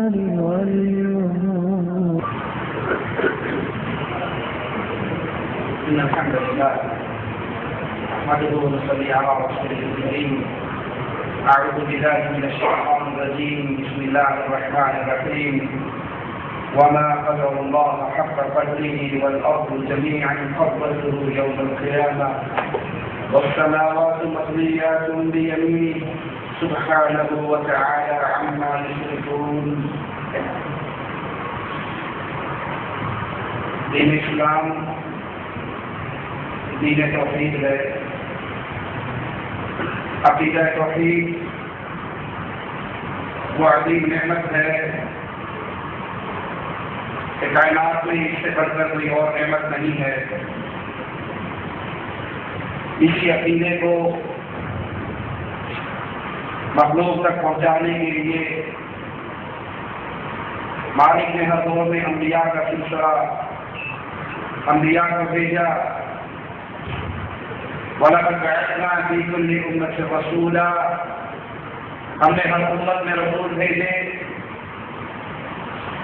واليمين. إن الحمد لله نحمده ونصلي على رسوله الكريم. أعوذ بالله من الشيطان الرجيم. بسم الله الرحمن الرحيم. وما قدر الله حق قدره والأرض جميعا قبضته يوم القيامة والسماوات مطويات بيمينه سبحانه وتعالى عما يشركون. دین اسلام دین توحید ہے. عقیدہ توحید وہ عظیم نعمت ہے کہ کائنات میں اس سے بڑھ کر کوئی اور نعمت نہیں ہے. اسی عقیدے کو مخلوق تک پہنچانے کے لیے مالک نے ہر دور میں انبیاء کا سلسلہ انبیاء کو بھیجا. وَلَقَدْ بَعَثْنَا فِي كُلِّ أُمَّةٍ رَسُولًا. ہم نے ہر امت میں رسول بھیجے.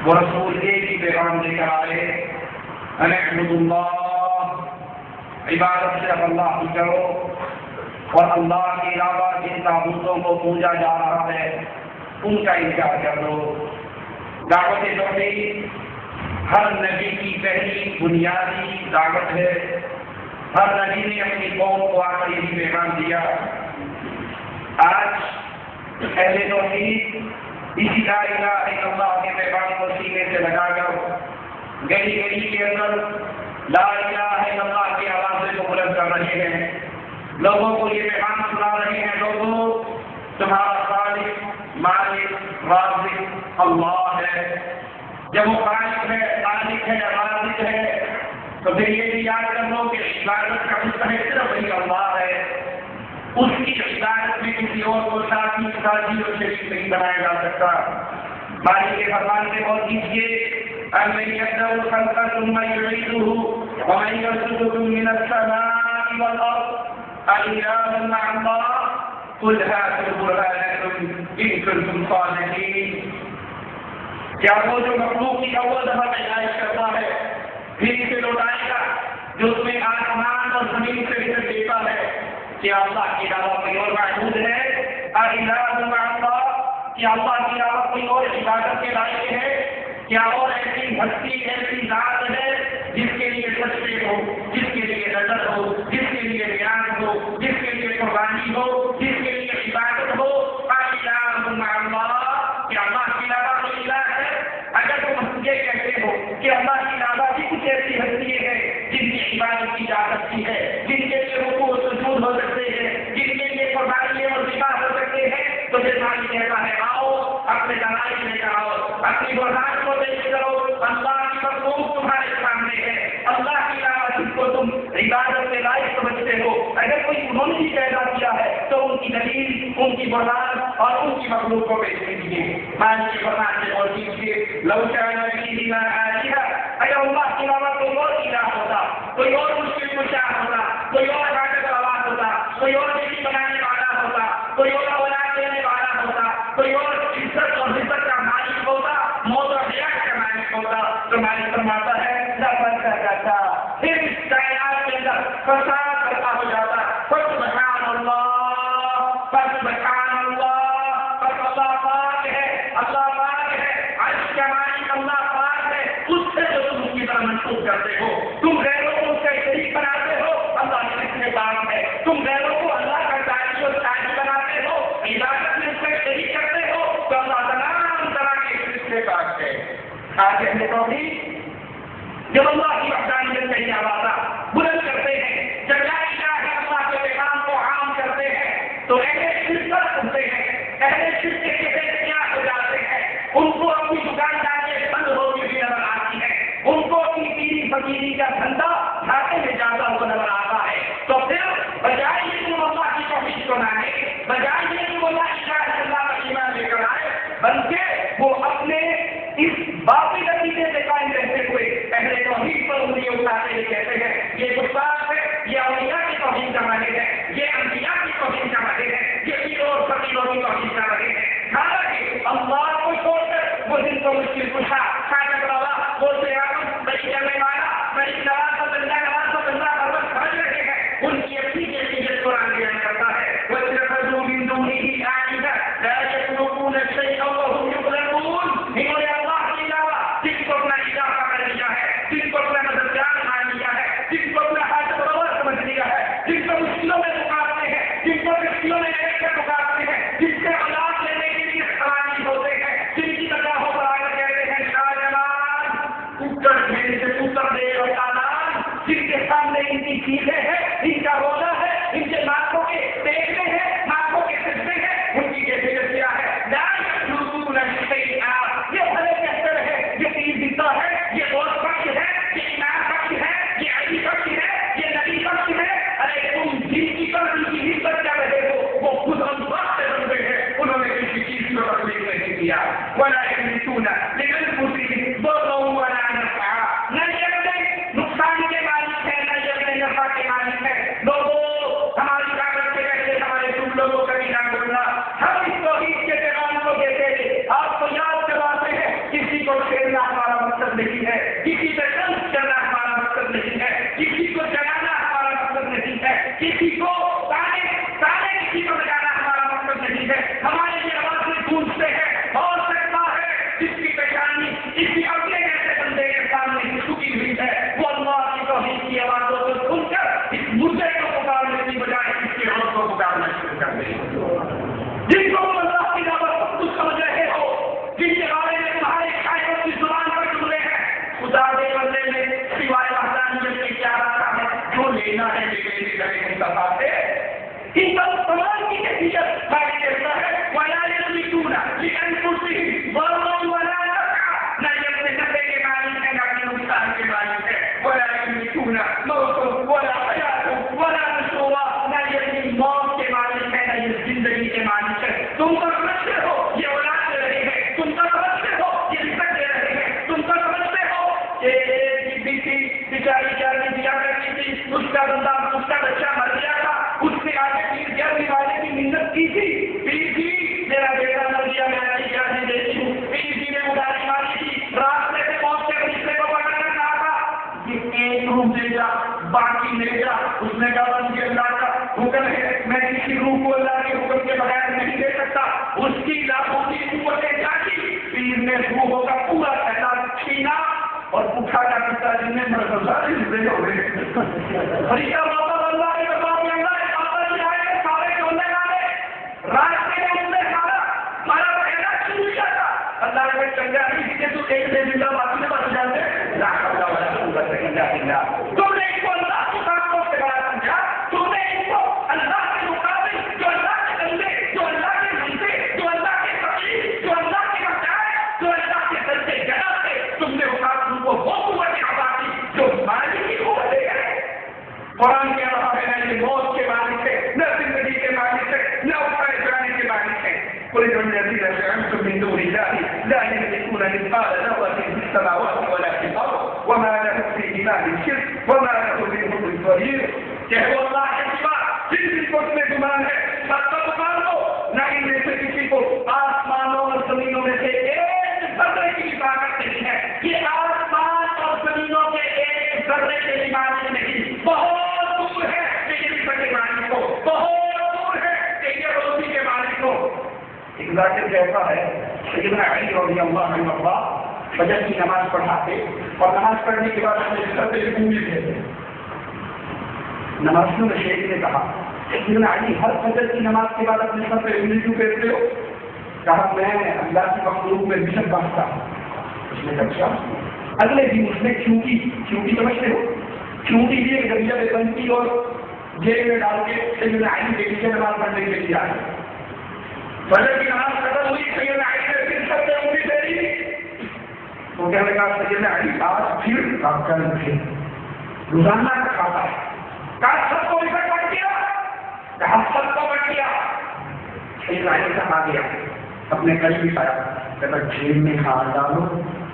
وہ رسول ایک ہی پیغام لے کر آئے ان اعبدوا اللہ. عبادت صرف اللہ کی کرو اور اللہ کے علاوہ جن معبودوں کو پوجا جا رہا ہے ان کا انکار کر دو. دعوت توحید ہر نبی کی پہلی بنیادی دعوت ہے. ہر نبی نے اپنی قوم کو آخر یہی پیغام دیا. آج اہل توحید اسی لا الہ الا اللہ کے پیغام کو سینے سے لگا کر گلی گلی کے اندر لا الہ الا اللہ کی آوازیں کو بلند کر رہے ہیں. لوگوں کو یہ پیغام سنا رہے ہیں لوگوں تمہارا خالق مالک رازق اللہ ہے. جب وہ خالق ہے مالک ہے رازق ہے تو پھر یہ بھی یاد کر لو کہ عبادت کا مستحق صرف وہی اللہ ہے. اس کی عبادت میں کسی اور کو ساتھی ساتھی اور شریک نہیں بنایا جا سکتا. مالک کے فرمان سے غور کیجیے. أَمَّن يَبْدَأُ الْخَلْقَ ثُمَّ يُعِيدُهُ وَمَن يَرْزُقُكُم مِّنَ السَّمَاءِ وَالْأَرْضِ أَإِلَٰهٌ مَّعَ اللَّهِ قُلْ هَاتُوا بُرْهَانَكُمْ إِن كُنتُمْ صَادِقِينَ. کیا وہ جو مخلوق کی اول دفعہ پیدائش کرتا ہے پھر اسے لوٹائے گا جو اس میں آسمان اور زمین سے بکھر دیتا ہے؟ کیا اللہ کے علاوہ کوئی اور معبود ہے؟ أَإِلَٰهٌ مَّعَ اللَّهِ. کیا اللہ کے علاوہ کوئی اور عبادت کے لائق ہے؟ کیا اور ایسی ہستی ایسی ذات ہے جس کے لیے سجدے ہو, جس کے لیے نظر ہو, جس کے لیے نیاز ہو, جس کے لیے قربانی ہو, جس کے لیے عبادت ہو؟ أَإِلَٰهٌ مَّعَ اللَّهِ. کیا اللہ کے علاوہ کوئی الہ ہے؟ اگر تم یہ کہتے ہو کہ اللہ کے علاوہ بھی کچھ ایسی ہستیاں ہیں جن کی عبادت کی جا سکتی ہے, جن کے لیے رکوع و سجود ہو سکتے ہیں, جن کے لیے قربانی اور ذبح ہو سکتے ہیں, تو پھر مالک کہتا ہے آؤ اپنے دلائل لے کر آؤ, اپنی برہان کو پیش کرو. اللہ کی مخلوق تمہارے سامنے ہے. اللہ کے علاوہ جس کو تم عبادت کے لائق سمجھتے ہو اگر کوئی انہوں نے ہی پیدا کیا ہے تو ان کی دلیل, ان کی برہان اور ان کی مخلوق کو پیش کیجیے. مالک کی برہان سے غور کیجیے. لو كان فيهما آلهة, اگر اللہ کے علاوہ کوئی اور الہ ہوتا, کوئی اور مشکل کشا ہوتا, کوئی اور عبادت والا ہوتا, کوئی اور بیٹی بنانے والا ہوتا, کوئی اور اولاد دینے والا ہوتا, کوئی اور عزت اور عزت کا مالک ہوتا, موت اور حیات کا مالک ہوتا, تو مالک فرماتا ہے جاتا پھر اس کائنات کے اندر فساد برپا ہو جاتا. فسبحان اللہ, فسبحان اللہ, اللہ پاک ہے, اللہ پاک ہے, عرش کا مالک اللہ پاک ہے. اس سے جو تم اس کی طرح منسوخ کرتے ہو, تم غیروں کو اس کا شریک بناتے ہو, اللہ کے اس میں پاک ہے. تم غیروں کو اللہ کا داعی اور تاج بناتے ہو, عبادت میں اس کا شریک کرتے ہو, تو اللہ تمام طرح کے اس سے پاک ہے. آج ہم توحید جب اللہ کی وحدانیت کا یہ آوازہ بلند کرتے ہیں, جب لا الہ الا اللہ کے پیغام کو عام کرتے ہیں, تو اہل شرک پر سنتے ہیں. اہل شرک کے کیسے کیا ہو جاتے ہیں, ان کو اپنی دکانداری بند ہوتی ہوئی نظر آتی ہے, ان کو اپنی پیری فقیری کا دھندا گھاٹے میں جاتا ہوا نظر آتا ہے. تو پھر بجائے یہ کہ وہ اللہ کی توحید کو مانے, بجائے یہ کہ وہ لا الہ الا اللہ کا ایمان لے کر آئے, بلکہ وہ اپنے اس باطل عقیدے سے قائم رہتے ہوئے اہل توحید پر انگلی اٹھاتے ہوئے کہتے ہیں یہ گستاخ ہے, یہ اولیاء کی توہین کا مالک ہے, یہ انبیاء کی توہین کا مالک ہے, یہ پیروں اور فقیروں کی توہین کا مالک ہے. حالانکہ اللہ کو چھوڑ کر وہ وہ دن کو مشکل پوچھا خاجہ بابا بولتے ہیں بڑی کرنے والا بڑی نواز کا بندہ مربت سمجھ رہے ہیں ان کی اپنی کیفیت قرآن بیان کرتا ہے وَاتَّخَذُوا مِن دُونِهِ آلِهَةً لَا يَخْلُقُونَ شَيْئًا وَهُمْ يُخْلَقُونَ انہوں نے اللہ کے علاوہ جن کو اپنا الہ کر لیا ہے جن کو اپنا مددگار مان لیا ہے جن کو اپنا حاجت روا سمجھ لیا ہے جن کو مشکلوں میں پکارتے ہیں جن کو مشکلوں میں ایک کر پکارتے ہیں جن سے اولاد لینے کے لیے سوالی ہوتے ہیں جن کی نگاہوں پر آگے کہتے ہیں شاہجہاں پتر بھیڑ سے پتر دے اور تالان جن کے سامنے ان کی چیزیں ہیں ان کا روزہ ہے ان کے ماتھوں کے دیکھنے ہیں ماتھوں کے سجدے ہیں ان کی کیفیت کیا ہے لا یخلقون شیئا یہ بھلے کہتے رہے یہ پیر زندہ ہے یہ غوث بخش ہے یہ امام بخش ہے یہ علی بخش ہے یہ نبی بخش ہے ارے تم جن کی پر ان کی نسبت کر رہے ہو وہ خود اللہ سے بندے ہیں انہوں نے کسی چیز کو تکلیف نہیں کیا ولا یملکون لانفسہم ضرا ولا نفعا نہ یہ نقصان کے مالک ہے نہ یہ نفع کے مالک ہے لوگوں ہماری کاغذ کے پہلے ہمارے تم لوگوں کا بھی نہ کرنا ہم اس توحید کے پیغام کو دیتے ہیں آپ کو یاد کرواتے ہیں کسی کو چھیڑنا ہمارا مقصد نہیں ہے کسی پہ تنز کرنا ہمارا مقصد نہیں ہے کسی کو جلانا ہمارا مقصد نہیں ہے کسی کو تانے کسی کو لگانا ہمارا مقصد نہیں ہے ہمارے یہ آوازیں گونجتے ہیں ہو سکتا ہے جس کی پہچانی کسی اپنے جیسے بندے کے سامنے جھکی ہوئی ہے وہ اللہ کی توحید کی آوازوں کو سن کر اس مردے کو پکارنے کی بجائے اس کے عورت کو پکارنا شروع کر دیں جن کو تم اللہ کی دعوت کچھ سمجھ رہے ہو جن کے بارے میں تمہارے شاعروں کی زبان پر جملے ہیں خدا دے بندے میں سوائے وحدانیت کے کیا رکھا ہے جو لینا ہے لینے کے گھر مصطفیٰ سے ان پر تمام کی کیفیت خالی کہتا ہے وَلَا يَمْلِكُونَ لِأَنفُسِهِمْ ضَرًّا وَلَا نَفْعًا نہ یہ اپنے نفع کے مالک ہے نہ اپنے نقصان کے مالک ہے وَلَا يَمْلِكُونَ مَوْتًا وَلَا حَيَاةً وَلَا نُشُورًا نہ یہ اپنی موت کے مالک ہے نہ یہ زندگی کے مالک ہے تم تو سمجھتے ہو یہ اولاد دے رہے ہیں تم تو سمجھتے ہو یہ رزق دے رہے ہیں تم تو سمجھتے ہو کہ ایک بیٹی بیچاری جاری دیا کرتی تھی اس کا بندہ اس کا بچہ مر گیا تھا اس سے آگے پیر جلدی والے کی محنت کی تھی پیر جی میرا بیٹا مر گیا میں آپ کی جلدی دیتی ہوں پیر جی نے اداری ماری تھی راستے سے پہنچ کے رشتے کو پکڑنا کہا تھا یہ ایک روح دے جا باقی لے جا اس نے کہا مجھے اللہ کا حکم ہے میں کسی روح کو اللہ کے حکم کے بغیر نہیں دے سکتا اس کی لاکھوں کی قوتیں جاگی پیر نے روحوں کا پورا احساس چھینا اور پوچھا کیا کرتا ہے جن نے میرے سارے ہو گئے فرشتہ موتا اللہ کے دربار میں اللہ سارے چولہے والے راستے میں ان نے مارا پہلا شروع کیا تھا اللہ نے چنگا نہیں کہ تو ایک دن زندہ باقی میں بچ جاتے تم نے ان کو اللہ کی طاقتوں سے بڑا سمجھا تم نے ان کو اللہ کے مقابل جو اللہ کے بندے جو اللہ کے بندے جو اللہ کے فقیر جو اللہ کے بچائے جو اللہ کے درجے جگہ سے تم نے ان کو وہ قوت عطا کی جو مالک کی قوت ہے قرآن کہہ رہا ہے نہ یہ موت کے مالک ہے نہ زندگی کے مالک ہے نہ اٹھائے جانے کے مالک ہے قل الذين زعمتم من دون الله لا يملكون مثقال ذرة في السماوات ولا في الأرض وما لهم فيهما من شرك وما له منهم من ظهير کہ وہ اللہ کے سوا جن کو تمہیں گمان ہے سب کو پکار لو نہ ان میں سے کسی کو آسمانوں اور زمینوں میں سے ایک ذرے کی طاقت نہیں ہے یہ آسمان اور زمینوں کے ایک ذرے کے بھی مالک نہیں بہت دور ہے کہ یہ رزق کے مالک کو بہت دور ہے کہ یہ روزی کے مالک کو ایک ذاکر کہتا ہے سیدنا علی رضی اللہ عنہ فجر کی نماز پڑھاتے اور نماز پڑھنے کے بعد اپنے سر پہ انگلی پھیرتے نمازیوں نے شیخ نے کہا سیدنا علی ہر فجر کی نماز کے بعد اپنے سر پہ انگلی کیوں پھیرتے ہو کہا میں اللہ کی مخلوق میں مشن بانٹتا ہوں اس نے کہا اگلے دن اس نے چونٹی سمجھتے ہو چونٹی بھی ایک ذریعہ میں بنتی اور جیب میں ڈال کے سیدنا علی کے پیچھے نماز پڑھنے کے لیے آئے فجر کی نماز ختم ہوئی سیدنا علی نے پھر سب سے انگلی پھیری تو کہنے کہا سیدنا علی آج پھر کام کرنے سے روزانہ کا کھاتا ہے کہا سب کو اسے بٹ گیا کہا سب کو بٹ گیا سیدنا علی سے آ گیا اپنے قریب آیا کہتا جیب میں ہاتھ ڈالو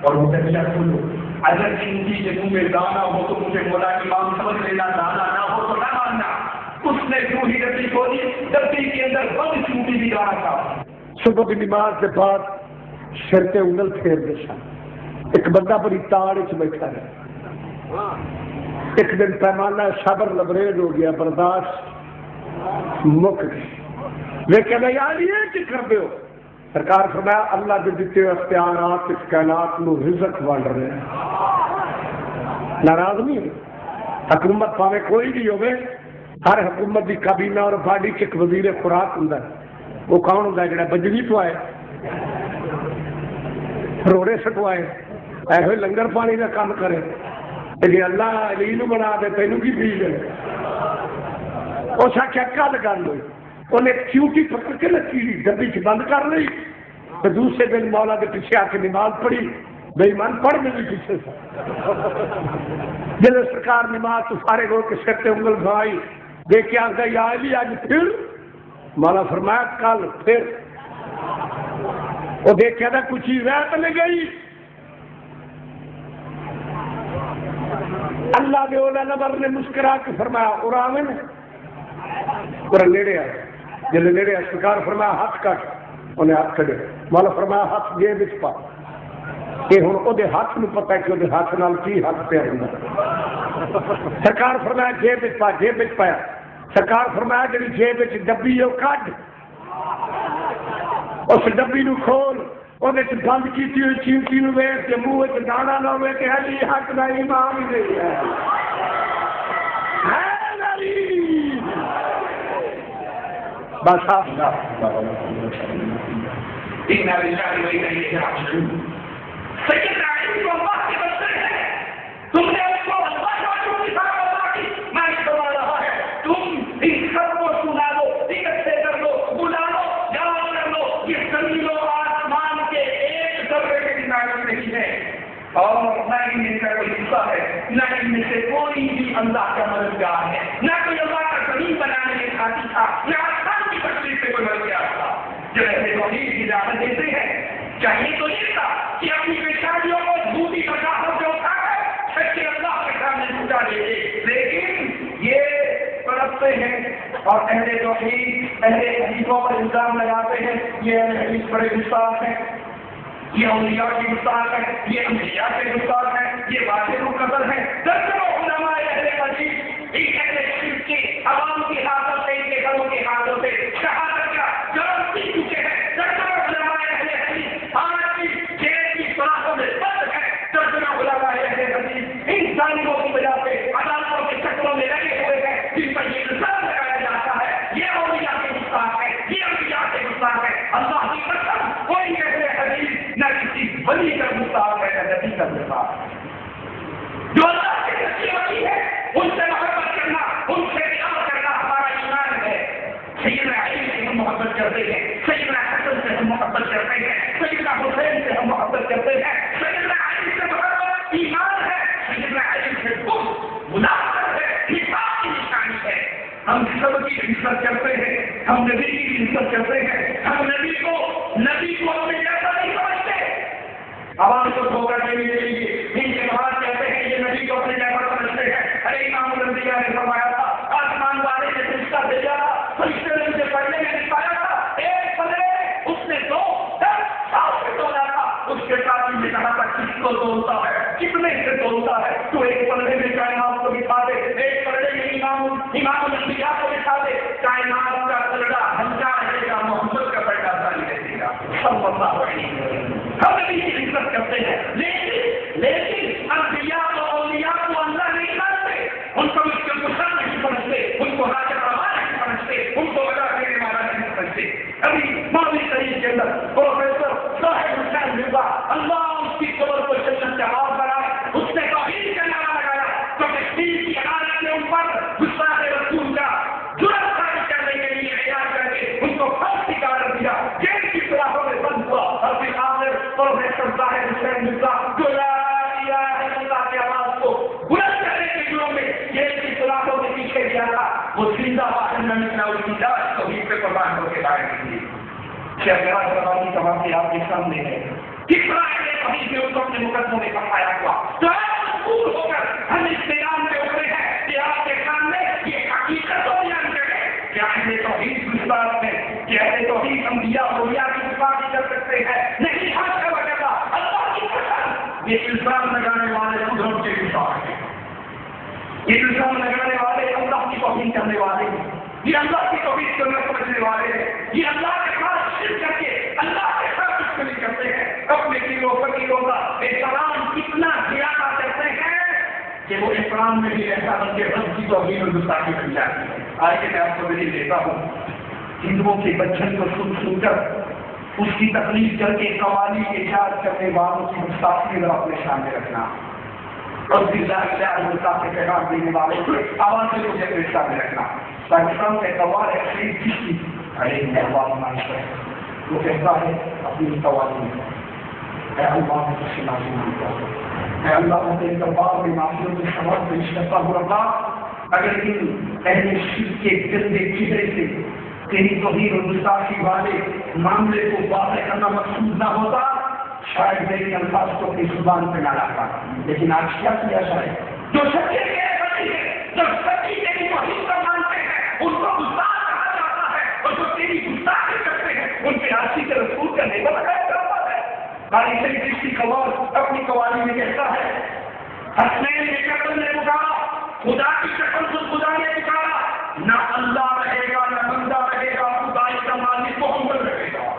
اور وہ درجہ کھولو اگر چونٹی کے منہ میں دانا ہو تو مجھے مولا امام سمجھ لینا دانا نہ ہو تو نہ ماننا اس نے جو ہی ڈبی کھولی ڈبی کے اندر بند چونٹی بھی دانا تھا صبح کی نماز کے بعد سر تے انگل پھیر دے سن. ایک بندہ بڑی تاڑ وچ بیٹھا رہا. ایک دن پیمانہ صبر لبریز ہو گیا, برداشت مک گئی. لیکن یار یہ کی کر دے ہو؟ سرکار فرمایا اللہ کے دیتے اختیارات اس کائنات نو رزق بانٹ رہے ہیں. ناراض نہیں ہے. حکومت پاوے کوئی بھی ہوئے, ہر حکومت کی کابینہ اور باڈی چ ایک وزیر خوراک ہوں. وہ کون ہوں جڑا بجلی تو آئے, روڑے سٹوائے, ایسے لنگر پانی کا کام کرے. جی اللہ علی نو بنا دے تینوں کی فیل ہے. اس آخیا کل گل ہوئی, انہیں چیوٹی پکڑ کے لکی ڈبی چ بند کر لی. تو دوسرے دن مولا کے پیچھے آ کے نماز پڑھی. بے ایمان پڑھ میں بھی پیچھے تھا. جب سرکار نماز تو فارغ ہو کے سر تے انگل بھائی دیکھ کے آتا یا علی آج پھر. مولا فرمایا کل پھر. وہ دیکھا تھا کچھ چیز ہے تو نہیں گئی. اللہ کے اولا نبر نے مسکرا کے فرمایا اراوے نے پورا نیڑے آئے. جب نیڑے آئے سرکار فرمایا ہاتھ کٹ. انہیں ہاتھ کھڑے. مولا فرمایا ہاتھ جیب وچ پا. کہ ہوں وہ ہاتھ نو پتا کہ وہ ہاتھ نال کی ہاتھ پہ آتا. سرکار فرمایا جیب وچ پا. جیب وچ پایا. سرکار فرمایا جی جیب وچ ڈبی ہے کڈ. اس ڈبی نو کھول. وہ بند کی ہوئی چیمٹی نو ویچ کے منہ دانا نہ ہوئے کہ علی حق کا ایمان ہی نہیں ہے. بس آپ سیدنا علی کو اللہ کے بندے ہیں. تم نے اس کو اللہ کا کیوں دکھایا؟ اللہ کی میں سنا رہا ہے. تم ان سب کو سنا دو, اکٹھے کر لو, بلا لو, یاد کر لو. یہ زمین و آسمان کے ایک ذرے کے کنارے نہیں ہے, اور نہ ان میں کا کوئی حصہ ہے, نہ ان میں سے کوئی بھی اللہ کا مددگار ہے. نہ کوئی اللہ کا زمین بنانے کے ساتھی تھا, نہ آسمان کی تکلیف سے کوئی مددگار تھا. جو ایسے توحید کی دعوت دیتے ہیں چاہیے تو یہ تھا کہ اپنی پیشانیوں کو جھوٹی وجاہتوں سے اٹھا کر سچے اللہ کے سامنے جھوٹا دے دے. لیکن یہ پرستتے ہیں اور اہل توحید اہل حدیثوں پر الزام لگاتے ہیں یہ اہل حدیث بڑے گستاخ ہیں, یہ اولیاء کے گستاخ ہیں, یہ انبیاء کے گستاخ ہیں, یہ واجب القدر ہیں. درجنوں علماء اہل حدیث ان اہل حدیث کی عوام کی حاصل سے, ان کے گھروں کی حاصل سے شہادت کا جرم پی چکے ہیں. درجنوں علماء اہل حدیث آج کی جیل کی سلاخوں میں بند ہے. درجنوں علماء اہل حدیث ان ظالموں کی وجہ سے عدالتوں کے چکروں میں لگے ہوئے ہیں جن پر یہ الزام لگایا جاتا ہے یہ اولیاء کے گستاخ ہے, یہ انبیاء کے گستاخ ہے. اللہ کی قسم کوئی اہل حدیث نہ کسی ولی کا گستاخ ہے نہ نبی کا گستاخ ہے. جو اللہ کی سچی ولی ہے ان سے محبت کرنا, ان سے پیار کرنا ہمارا ایمان ہے. سیدنا علی سے ہم محبت کرتے ہیں, سیدنا حسن سے ہم محبت کرتے ہیں, سیدنا حسین سے ہم محبت کرتے ہیں. سیدنا علی سے محبت ایمان ہے, سیدنا علی سے منافقت ہے, نفاق کی نشانی ہے. ہم سب کی عزت کرتے ہیں, ہم نبی کی عزت کرتے ہیں, ہم نبی کو اپنے جیسا نہیں سمجھتے. عوام کو دھوکہ دینے کے لیے ان کے بعد کہتے ہیں یہ نبی کو اپنے جیسا سمجھتے ہیں. ارے امام الانبیاء نے فرمایا تھا آسمان والے نے فرشتہ بھیجا تھا, فرشتے نے مجھے پڑھنے میں دکھایا تھا, ایک پلے اس نے 2 سال سے تولا تھا. اس کے ساتھ نے کہا تھا کس کو تولتا ہے, کتنے سے تولتا ہے, تو ایک پلڑے میں کائنات کو دکھا دے, ایک پلڑے میں امام الانبیاء کو دکھا دے. کائنات کا پلڑا ہلکا رہے گا, محمد کا پلڑا بھاری رہے گا. صلی اللہ علیہ وسلم. ہم بھی عزت کرتے ہیں لیکن انبیاء و اولیاء کو اللہ نہیں مانتے, ان کو اس کے گسل نہیں سمجھتے, ان کو حاجت روا نہیں سمجھتے, ان کو وجہ دینے والا نہیں سمجھتے. ابھی مولوی شریف کے اندر پروفیسر صاحب حسین مرزا اللہ اس کی قبر کو جنت سے آواز بنائے, اس نے توحید کا نعرہ لگایا تو تشدید کی عدالت نے ان پر گستاخ رسول کا جرم ثابت کرنے کے لیے اعلان کر کے ان کو پھانسی کا آرڈر دیا. جیل کی سلاخوں میں بند ہوا اور پھر آخر پروفیسر صاحب حسین مرزا جو لا الہ الا اللہ کی آواز کو بلند کرنے کے جرم میں جیل کی سلاخوں کے پیچھے گیا تھا. وہ زندہ باہر میں نکلا, اس کی لاش توحید پہ قربان ہو کے باہر نکلی. شہزاد زبانی کا واقعہ آپ کے سامنے ہے. کس طرح توحید نے اس کو اپنے مقدموں میں پھنسایا ہوا. تو مجبور ہو کر ہم اس میدان میں اترے ہیں کہ آپ کے سامنے یہ حقیقت کو بیان کریں کہ اہل توحید گستاخ ہیں, کہ اہل توحید انبیاء اولیاء کی گستاخی کر سکتے ہیں. نہیں, ہم یہ الزام لگانے والے خود ہم کے انسان ہیں، یہ الزام لگانے والے اللہ کی توہین کرنے والے ہیں، یہ اللہ کی توحید کو نہ سمجھنے والے ہیں، یہ اللہ کے ساتھ شرک کر کے اللہ کے ساتھ دشمنی کرتے ہیں، اپنے کلو فقیروں کا احترام کتنا زیادہ کرتے ہیں کہ وہ احترام میں بھی ایسا بن کے رب کی توہین اور گستاخی بن جاتی ہے۔ آئیے میں آپ کو دلیل دیتا ہوں، ہندوؤں کے بچن کو سن کر اس کی تکلیف کر کے قوالی ایجاد کرنے والوں کی گستاخی اگر اپنے سامنے رکھنا اور کے پیغام دینے والے آواز کو اپنے سامنے رکھنا، پاکستان کا اعتبار ہے صحیح کسی وہ کہتا ہے اپنی قوالی میں اے اللہ میں کسی نازل مانگتا ہوں، اے اللہ میں تیرے دربار میں معافیوں کے سبب پیش کرتا ہوں، اللہ اگر ان اہل شرک کے گندے چہرے سے تیری توہین اور گستاخی والے معاملے کو واضح کرنا مقصود نہ ہوتا شاید میری الفاظ کو اپنی زبان پہ نہ لاتا، لیکن آج کیا کیا جائے؟ جو سچے جو سچی تیری توہین کو مانتے ہیں ان کو گستاخ کہا جاتا ہے، اور جو تیری گستاخی کرتے ہیں ان کے عاشق کے رسول کا نہیں بتایا جاتا ہے۔ قاری شریف کی قوال اپنی قوالی میں کہتا ہے، حسنین کے قتل نے پکارا، خدا کی قسم سے خدا نے پکارا، نہ اللہ رہے گا نہ بندہ رہے گا، خدائی کا مالک محمد رہے گا۔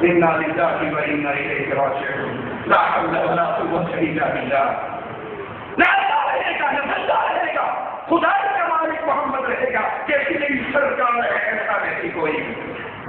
إنا لله وإنا إليه راجعون لا حول ولا قوة إلا بالله۔ نہ اللہ رہے گا نہ بندہ رہے گا، خدا کا مالک محمد رہے گا، کیسی نہیں سرکار ہے ایسا نہیں کوئی۔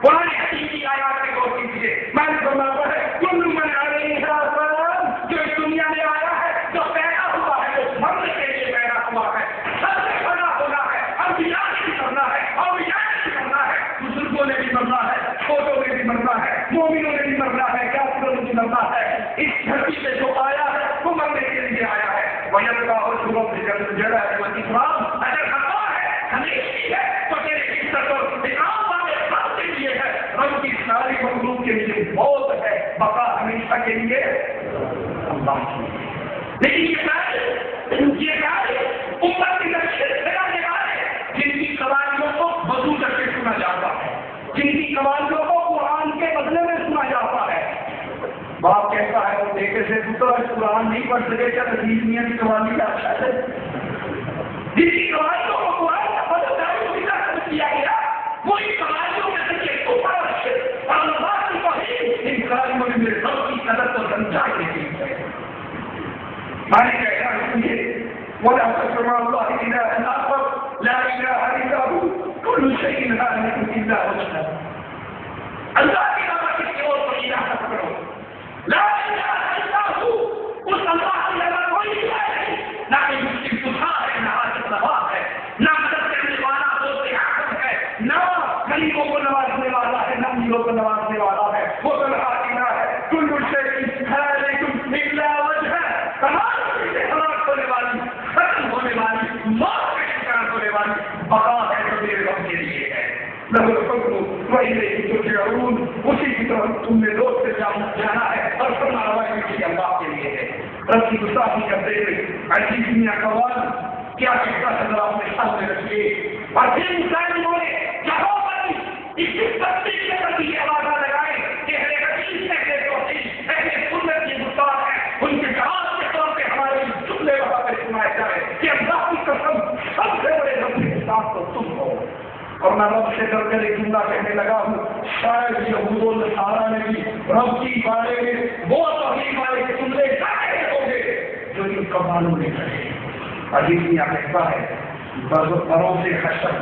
قرآن حکیم کی آیات میں غور کیجیے، میں نے فرمایا ہے کل من علیہا فان، جو اس دنیا میں آیا ہے جو پیدا ہوا ہے وہ مرنے کے لیے پیدا ہوا ہے، سب سے بڑا ہونا ہے، انبیاء نے بھی مرنا ہے، اولیاء نے بھی مرنا ہے، بزرگوں نے بھی مرنا ہے، چھوٹوں نے بھی مرنا ہے، مومنوں نے بھی مرنا ہے، کافروں نے بھی مرنا ہے۔ اس دھرتی پہ جو آیا ہے وہ مرنے کے لیے آیا ہے۔ وَيَبْقَى وَجْهُ رَبِّكَ ذُو الْجَلَالِ وَالْإِكْرَامِ، اگر خطا ہے ہمیشہ ہے تو تیرے عزت اور اکرام والے رب کے لیے ہے، رب کی ساری مخلوق کے لیے موت ہے، بقا ہمیشہ کے لیے اللہ کی۔ لیکن یہ گائے امت کی نشر پھیلانے والے جن کی قوالیوں کو وضو کر کے سنا جاتا ہے، جن کی قوالیوں کو قرآن کے بدلے میں سنا جاتا ہے۔ باپ کہتا ہے وہ دیکھے سے پتر قرآن نہیں پڑھ سکے کیا نزیز میاں کی قوالی کا اچھا ہے، جن کی قوالیوں کو قرآن کا بدل کیا گیا وہی قوالیوں میں سے ایک اوپر اور اللہ کی توحید ان قوالیوں میں میرے رب کی قدر کو سمجھا کے دی ہے۔ میں نے کہا سنیے ولا تسمع الله إله آخر لا إله إلا هو كل شيء هالك إلا وجهه، اللہ کی رضا کسی اور کو الہ کرو، لا الہ الا ہو، اس اللہ کے علاوہ کوئی الہ نہیں، نہ کوئی مشرک خدا ہے، نہ عاجز روا ہے، نہ مدد کرنے والا دوست حاکم ہے، نہ غریبوں کو نوازنے والا ہے، نہ امیروں کو نوازنے والا ہے، وہ تنہا الہ ہے، کل شیء ہالک الا وجہہ، تمام چیزیں ہلاک ہونے والی، ختم ہونے والی، موت کا شکار ہونے والی، بقا ہے تو میرے رب کے لیے ہے۔ لَهُ الْحُكْمُ وَإِلَيْهِ تُرْجَعُونَ، اسی کی طرف تم نے لوٹ سے جانا ہے اور فرمایا کہ اللہ کے لیے ہے۔ رب کی گستاخی کرتے ہوئے عزیز میاں قوال کیا کہتا ہے ذرا اپنے سامنے رکھیے، اور پھر مسلمانوں نے جہاں پر اس بستی کے پرتی یہ آوازہ لگائے کہ اہل حدیث اہل توحید اہل سنت کی گستاخ ہے، ان کے جواب کے طور پہ ہمارے جملے وہاں پہ سنائے جائے کہ اللہ کی قسم سب سے بڑے رب کے گستاخ تو تم ہو، اور اور میں رب سے ڈر کر ایک جملہ کہنے لگا ہوں، شاید یہود و نصارا نے بھی رب کی بارے میں وہ توہین والے جملے کہے ہوں گے جو ان کا معلوم نہیں کرے۔ حدیث میں کہتا ہے بروز حشر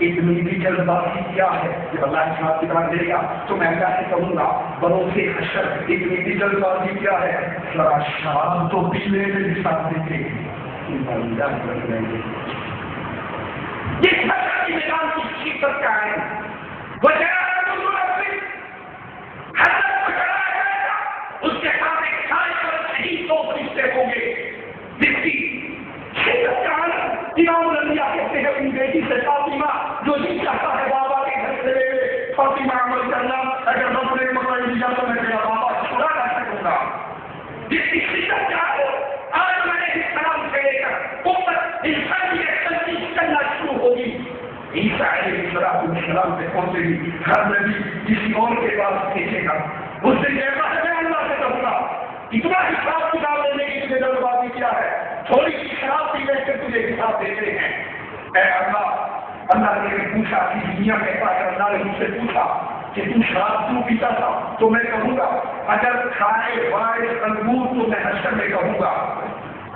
اتنی بھی جلد بازی کیا ہے کہ اللہ حساب کتاب دے گا تو میں کیا کہوں گا، بروز حشر اتنی بھی جلد بازی کیا ہے، ذرا شراب تو پینے میں بھی ساتھ دیتے ہیں۔ یہ حشر کی میدان کی شدت کیا ہے؟ وجہ اس کے ساتھ ایک سائے پر شہید دو فرشتے ہوں گے، جس کی شدت کیا ہے؟ امام الانبیاء کہتے ہیں اپنی بیٹی سے فاطمہ جو جی چاہتا ہے بابا کے گھر سے لے فاطمہ عمل کرنا، اگر رب نے مقرر دیا تو میں تیرا بابا چھوڑا کر سکوں گا۔ جس کی شدت کیا ہے؟ آج میں نے اسلام سے لے کر امت انسان کی تنقید کرنا شروع ہوگی، عیسیٰ علیہ السلام سے پہنچے گی، ہر نبی کسی اور کے پاس کھینچے گا۔ اس دن کہتا ہے میں اللہ سے کہوں گا اتنا حساب کتاب لینے کی تجھے جلد بازی کیا ہے، تھوڑی سی شراب پی لے کر تجھے حساب دیتے ہیں۔ اے اللہ نے پوچھا کہ دنیا کہتا ہے، اللہ نے مجھ سے پوچھا کہ تم شراب کیوں پیتا تھا، تو میں کہوں گا اگر کھائے وائے انگور تو میں حشر میں کہوں گا،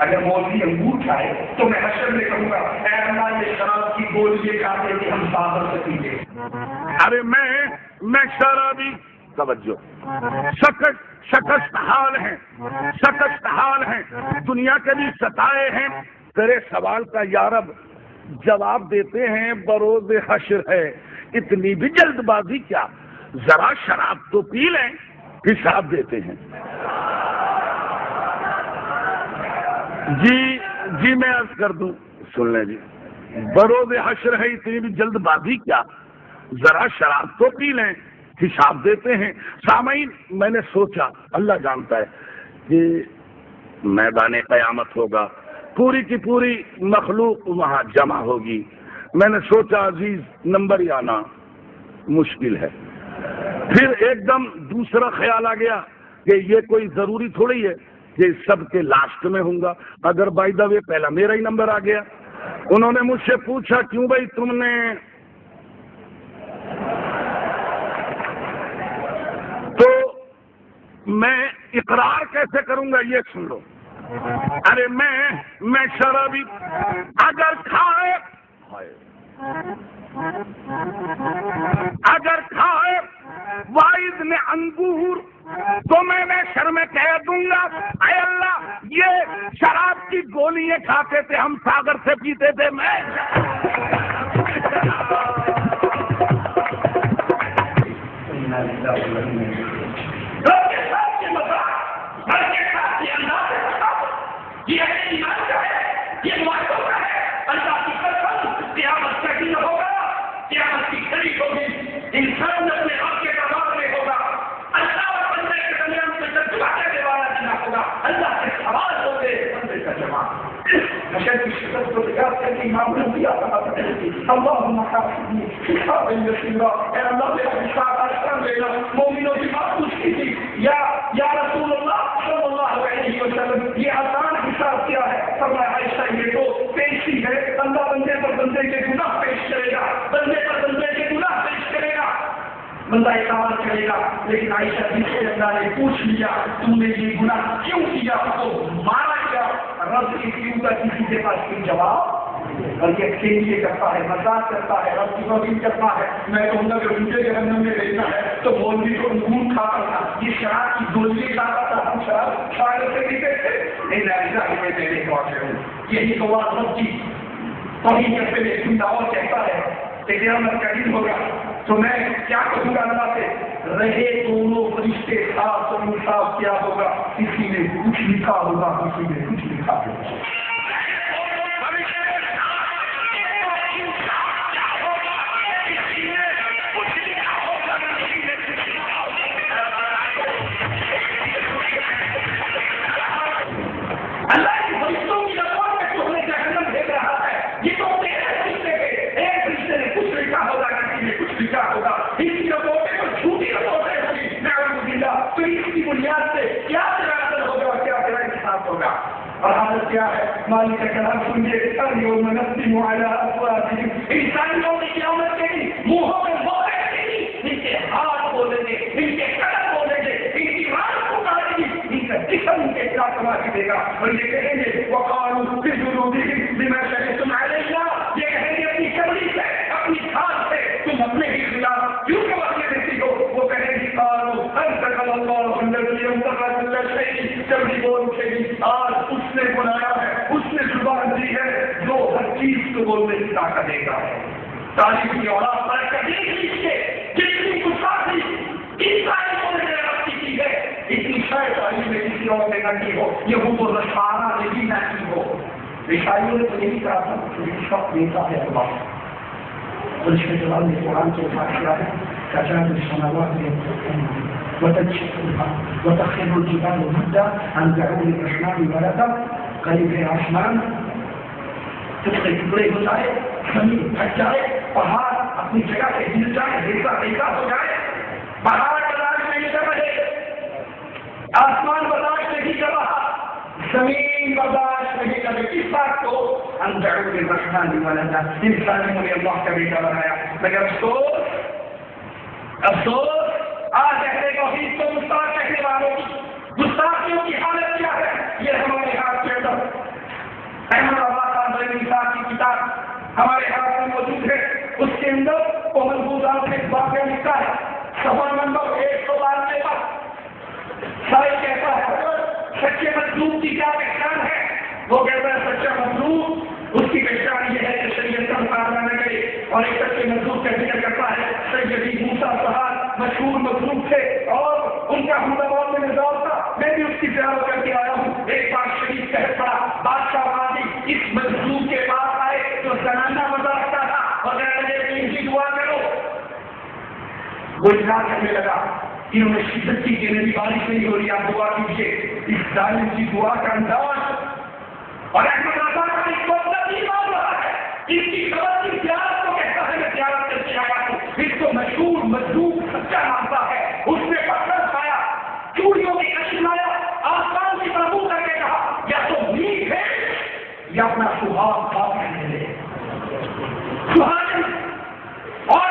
اگر مولوی انگور کھائے تو میں حشر میں کہوں گا اے اللہ یہ شراب کی گولیاں کھاتے تھے ہم ساغر سے پیتے۔ ارے میں شرابی، توجہ، شکست حال ہیں، دنیا کے بھی ستائے ہیں، تیرے سوال کا یارب جواب دیتے ہیں بروز حشر ہے، اتنی بھی جلد بازی کیا، ذرا شراب تو پی لیں، حساب دیتے ہیں۔ جی میں عرض کر دوں، سن لیں جی، بروز حشر ہے اتنی بھی جلد بازی کیا، ذرا شراب تو پی لیں، حساب دیتے ہیں۔ سامعین، میں نے سوچا اللہ جانتا ہے کہ میدان قیامت ہوگا، پوری کی پوری مخلوق وہاں جمع ہوگی، میں نے سوچا عزیز نمبر ہی آنا مشکل ہے۔ پھر ایک دم دوسرا خیال آ گیا کہ یہ کوئی ضروری تھوڑی ہے کہ سب کے لاسٹ میں ہوں گا، اگر بائی دا وے پہلا میرا ہی نمبر آ گیا۔ انہوں نے مجھ سے پوچھا کیوں بھائی تم نے، تو میں اقرار کیسے کروں گا یہ سن لو۔ ارے میں شرابی، اگر کھائے وائز نے انگور تو میں شر میں کہہ دوں گا اے اللہ یہ شراب کی گولیاں کھاتے تھے ہم ساگر سے پیتے تھے۔ میں یہ معلوم ہے اللہ کی قسم قیامت کا دن ہوگا، قیامت کی گھڑی ہوگی، انسان اپنے آپ کے دربار میں ہوگا، اللہ اور بندے کے درمیان میں ترجمہ کرنے والا دن ہوگا، اللہ کے سوال ہوگے بندے کا جواب۔ مشہد کی شکست کو یاد کر کے امام نے دیا کہا اللہم حافظنی حسابا یسیرا، اے اللہ میرا حساب آسان لینا۔ مومنوں کی بات پوچھ کی تھی یا رسول اللہ صلی اللہ علیہ وسلم یہ آسان حساب کیا ہے؟ فرمایا عائشہ یہ تو پیشی ہے، اللہ بندے پر بندے کے گناہ پیش کرے گا، بندے پر بندے کے گناہ پیش کرے گا، بندہ اعتراض کرے گا، لیکن عائشہ جس سے اللہ نے پوچھ لیا تم نے یہ گناہ کیوں کیا تو مارا گیا، رب کی کیوں کا کسی کے پاس کوئی جواب بلکہ کھیل کرتا ہے، مذاق کرتا ہے، رب کی توہین کرتا ہے۔ میں کہوں گا کہ مجھے جہنم میں بھیجنا ہے تو مولوی کو انگور کھاتا تھا، یہ شراب کی گولیاں کھاتا تھا، ہم شراب شاگر سے پیتے تھے، نہیں میں دینے کو آتے ہوں۔ یہی تو بات رب کی توہین کرتے ہوئے ایک اور کہتا ہے کہ قیامت کا دن ہوگا تو میں کیا کہوں گا اللہ سے، رہے دونوں فرشتے ساتھ تو انصاف کیا ہوگا، کسی نے کچھ لکھا ہوگا کسی نے کچھ لکھا ہوگا۔ اللہ کی فرشتوں کی زبان میں تو ہمیں جہنم بھیج رہا ہے، یہ تو تیرے فرشتے کے ایک فرشتے نے کچھ لکھا ہوگا کسی نے کچھ لکھا ہوگا، اس کی رپورٹیں کو جھوٹی رپورٹیں ہوگی، نعوذ باللہ، تو اس کی بنیاد سے کیا تیرا عمل ہوگا اور کیا تیرا حساب ہوگا۔ اور حالت کیا ہے؟ مالک کا کلام سنیے، اليوم نختم على افواههم، انسانیوں کی قیامت کے دن منہوں میں موقع دیں، ان کے ہاتھ بولیں گے، ان کے قدم بولیں گے، ان کی رات کو کاٹے گی، ان کا جسم ان کے کیا کما کے دے گا، اور یہ کہیں گے وقالوا فی جلودہم بما شہدتم علینا، یہ کہیں گے اپنی چمڑی سے، اپنی کھال سے تم اپنے ہی خلاف کیوں گواہی دیتی ہو، وہ کہیں گے قالوا انطق اللہ الذی انطق کل شیء، چمڑی بول اٹھے گی آج اس نے بنایا ہے، اس نے زبان دی ہے جو ہر چیز کو بولنے کی طاقت دے گا۔ تعلیم کی اولاد پر کبھی کے جتنی گستاخی عیسائیوں نے رابطی کی ہے، اتنی شاید تعلیم میں کسی اور نے نہ کی ہو، یہود و نصارہ نے بھی نہ کی ہو۔ عیسائیوں نے تو یہی کہا تھا کہ شخص دیتا ہے اللہ، اور اس کے جواب میں قرآن کے ساتھ کیا ہے كَجَانِ السَّمَاوَاتِ يَنطِقْنَ وَتَنشَقُّ الْأَرْضُ وَتَخِرُّ الْجِبَالُ هَدًّا أَن دَعَوْا لِلرَّحْمَنِ وَلَدًا، قریب ہے آسمان ٹکڑے ٹکڑے ہو جائے، زمین پھٹ جائے، پہاڑ اپنی جگہ سے ہل جائے، ریزہ ریزہ ہو جائے، پہاڑ برداشت نہیں کر رہے، آسمان برداشت نہیں کر رہا، زمین برداشت نہیں کر رہی، اس بات کو ان دعوا للرحمن ولدا، انسانوں نے اللہ کا بیٹا بنایا، مگر افسوس آج اہل توحید کو گستاخ کہنے والوں کی گستاخیوں کی حالت کیا ہے، یہ ہمارے ہاتھ کے اندر احمد اللہ خان بن صاحب کی کتاب ہمارے ہاتھ میں موجود ہے، اس کے اندر وہ ملفوظات میں واقعہ لکھا ہے، صفحہ نمبر 192 پر سائل کہتا ہے سچے مطلوب کی کیا پہچان ہے، وہ کہتا ہے سچا مطلوب اس کی پہچان یہ ہے کہ شریعت کا مقابلہ نہ کرے، اور ایک سچے مطلوب کا ذکر کرتا ہے سیدی موسیٰ صاحب مشہور مطلوب تھے اور ان کا حملہ میں نظام تھا، میں بھی اس کی زیارت کر کے آیا ہوں، ایک بار شریف کہہ پڑا بادشاہ غازی اس مظلوم کے پاس آئے جو زنانہ مزہ رکھتا تھا اور کہنے لگے کہ ان کی دعا کرو، وہ اظہار کرنے لگا، انہوں نے شدت کی کہ میری بارش نہیں ہو رہی، آپ دعا کیجیے، اس ظالم کی دعا کا انداز اور احمد رضا کا اس کو نہیں مان رہا ہے، اس کی خبر کی زیارت کو کہتا ہے میں زیارت کر کے آیا ہوں، اس کو مشہور مظلوم سچا مانتا ہے، اس نے پتھر کھایا، چوڑیوں کی کشن آیا، آسمان کی طرف منہ کر کے کہا یا تو میٹ ہے یا اپنا سہاگ خاک کرنے لے، سہاگ اور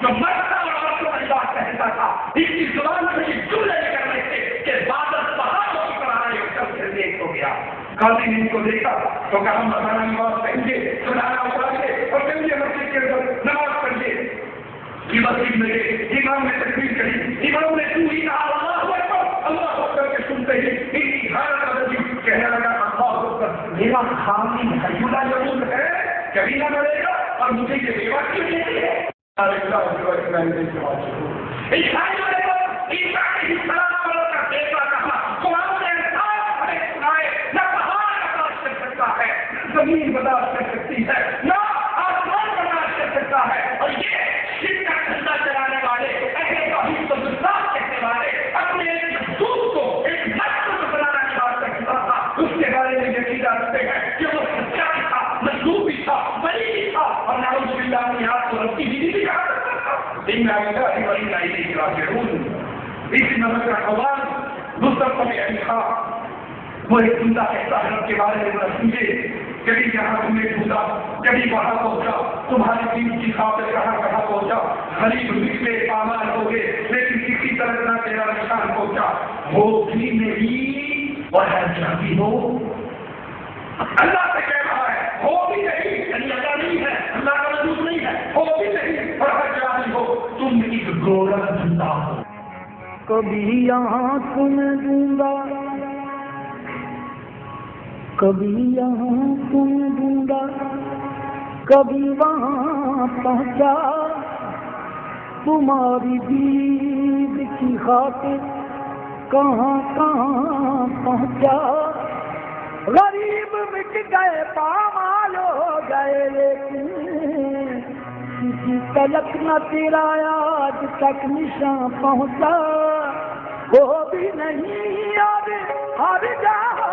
جو مرتا اور عورتوں کا لباس پہنتا تھا، اس کی زبان سے یہ جملے نکل رہے تھے کہ بادل پہاڑوں کی طرح آئے اور کل سے نیک ہو گیا۔ قاضی نے ان کو دیکھا تو کہا ہم مردانہ نماز پڑھیں گے، سنانا اتار گے اور کہیں گے مسجد کے اندر نماز پڑھیے، یہ مسجد میں گئے، امام نے تکبیر کری، امام نے تو ہی کہا اللہ اکبر، اللہ اکبر کے سنتے ہی ان کی حالت بدلی، کہنے لگا اللہ اکبر، میرا خامی حیولہ ضرور ہے، کبھی نہ مرے گا اور مجھے یہ بیوہ کیوں دیتی ہے؟ عیسائیوں نے عیسیٰ علیہ السلام کا بیٹا کہا، قرآن نے انصاف ہمیں سنائے، نہ پہاڑ برداشت کر سکتا ہے، زمین برداشت کر سکتی ہے، نہ آسمان برداشت کر سکتا ہے، اور یہ شرک کا دھندا چلانے والے، اہل توحید کو گستاخ کہنے والے، اپنے ایک دوست کو ایک نسل کو بنانا کی بات کرتا تھا، اس کے بارے میں یقین رکھتے ہیں کہ وہ سچا بھی تھا، مظلوم بھی تھا، ولی بھی تھا، اور نعوذ باللہ اپنی ہاتھ کو رب کی بیوی بھی کہا کرتا تھا۔ إِنَّا لِلَّهِ وَإِنَّا إِلَيْهِ رَاجِعُونَ۔ اسی نمبر کا قوال مصطفیٰ علی خان وہ ایک بندہ کہتا ہے رب کے بارے میں نہ سمجھے، کبھی یہاں تم نے ڈھونڈا، کبھی وہاں پہنچا، تمہاری دین کی خاطر کہاں کہاں پہنچا، غریب نکلے پامال ہو گئے، لیکن کسی طرح نہ تیرا نشان پہنچا، ہو بھی نہیں اور ہر جاتی ہو، اللہ سے کہہ رہا ہے ہو بھی نہیں، یعنی اللہ نہیں ہے، اللہ کا وجود نہیں ہے، ہو بھی نہیں اور ہر جاتی ہو، تم ایک گورا بندہ ہو۔ کبھی یہاں تمہیں ڈھونڈا، کبھی یہاں تمہیں ڈھونڈا، کبھی وہاں پہنچا، تمہاری دید کی خاطر کہاں کہاں پہنچا، غریب مٹ گئے پامال ہو گئے، لیکن کسی تلک نہ تیرا آج تک نشان پہنچا، وہ بھی نہیں اب ہر جاؤ،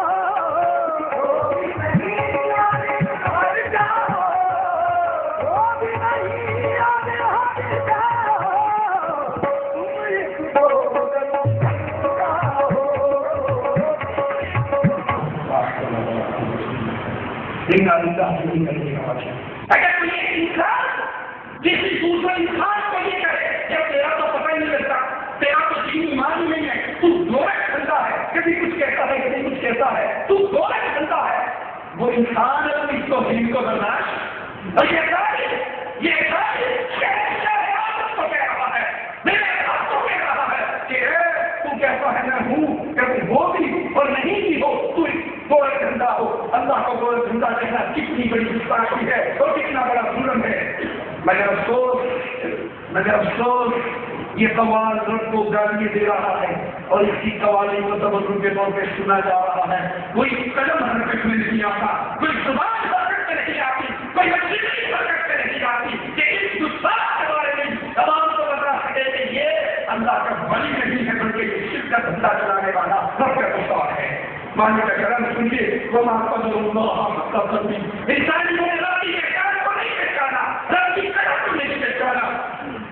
وہ بھی نہیں اب ہر جاؤ، وہ بھی نہیں اب ہر جاؤ، تم ایک اگر کوئی انسان کسی دوسرے انسان اپنی توہین کو برداشت اور یہ کو کہہ رہا ہے میرے آپ کو کہہ رہا ہے کہ تو کہتا ہے میں ہوں کبھی ہو بھی اور نہیں بھی ہو تو گوئے دھندا ہو اللہ کو گوئے دھندا کہنا کتنی بڑی گستاخی ہے اور کتنا بڑا ظلم ہے مگر افسوس یہ قوال رب کو گالی دے رہا ہے اور اس کی قوالی کو تبدل کے طور پہ سنا جا رہا ہے کوئی قدم حرکت میں نہیں آتا کوئی زبان حرکت میں نہیں آتی کوئی وسیلے حرکت میں نہیں آتی کہ اس گستاخ کے بارے میں تمام کو بتا سکے کہ یہ اللہ کا ولی نہیں ہے بلکہ یہ شرک کا دھندا چلانے والا رب کا گستاخ ہے مانے کا کرم سنیے وما قدر اللہ حق قدره انسانیوں نے رب کی احکام کو نہیں پہچانا رب کی قدر کو نہیں پہچانا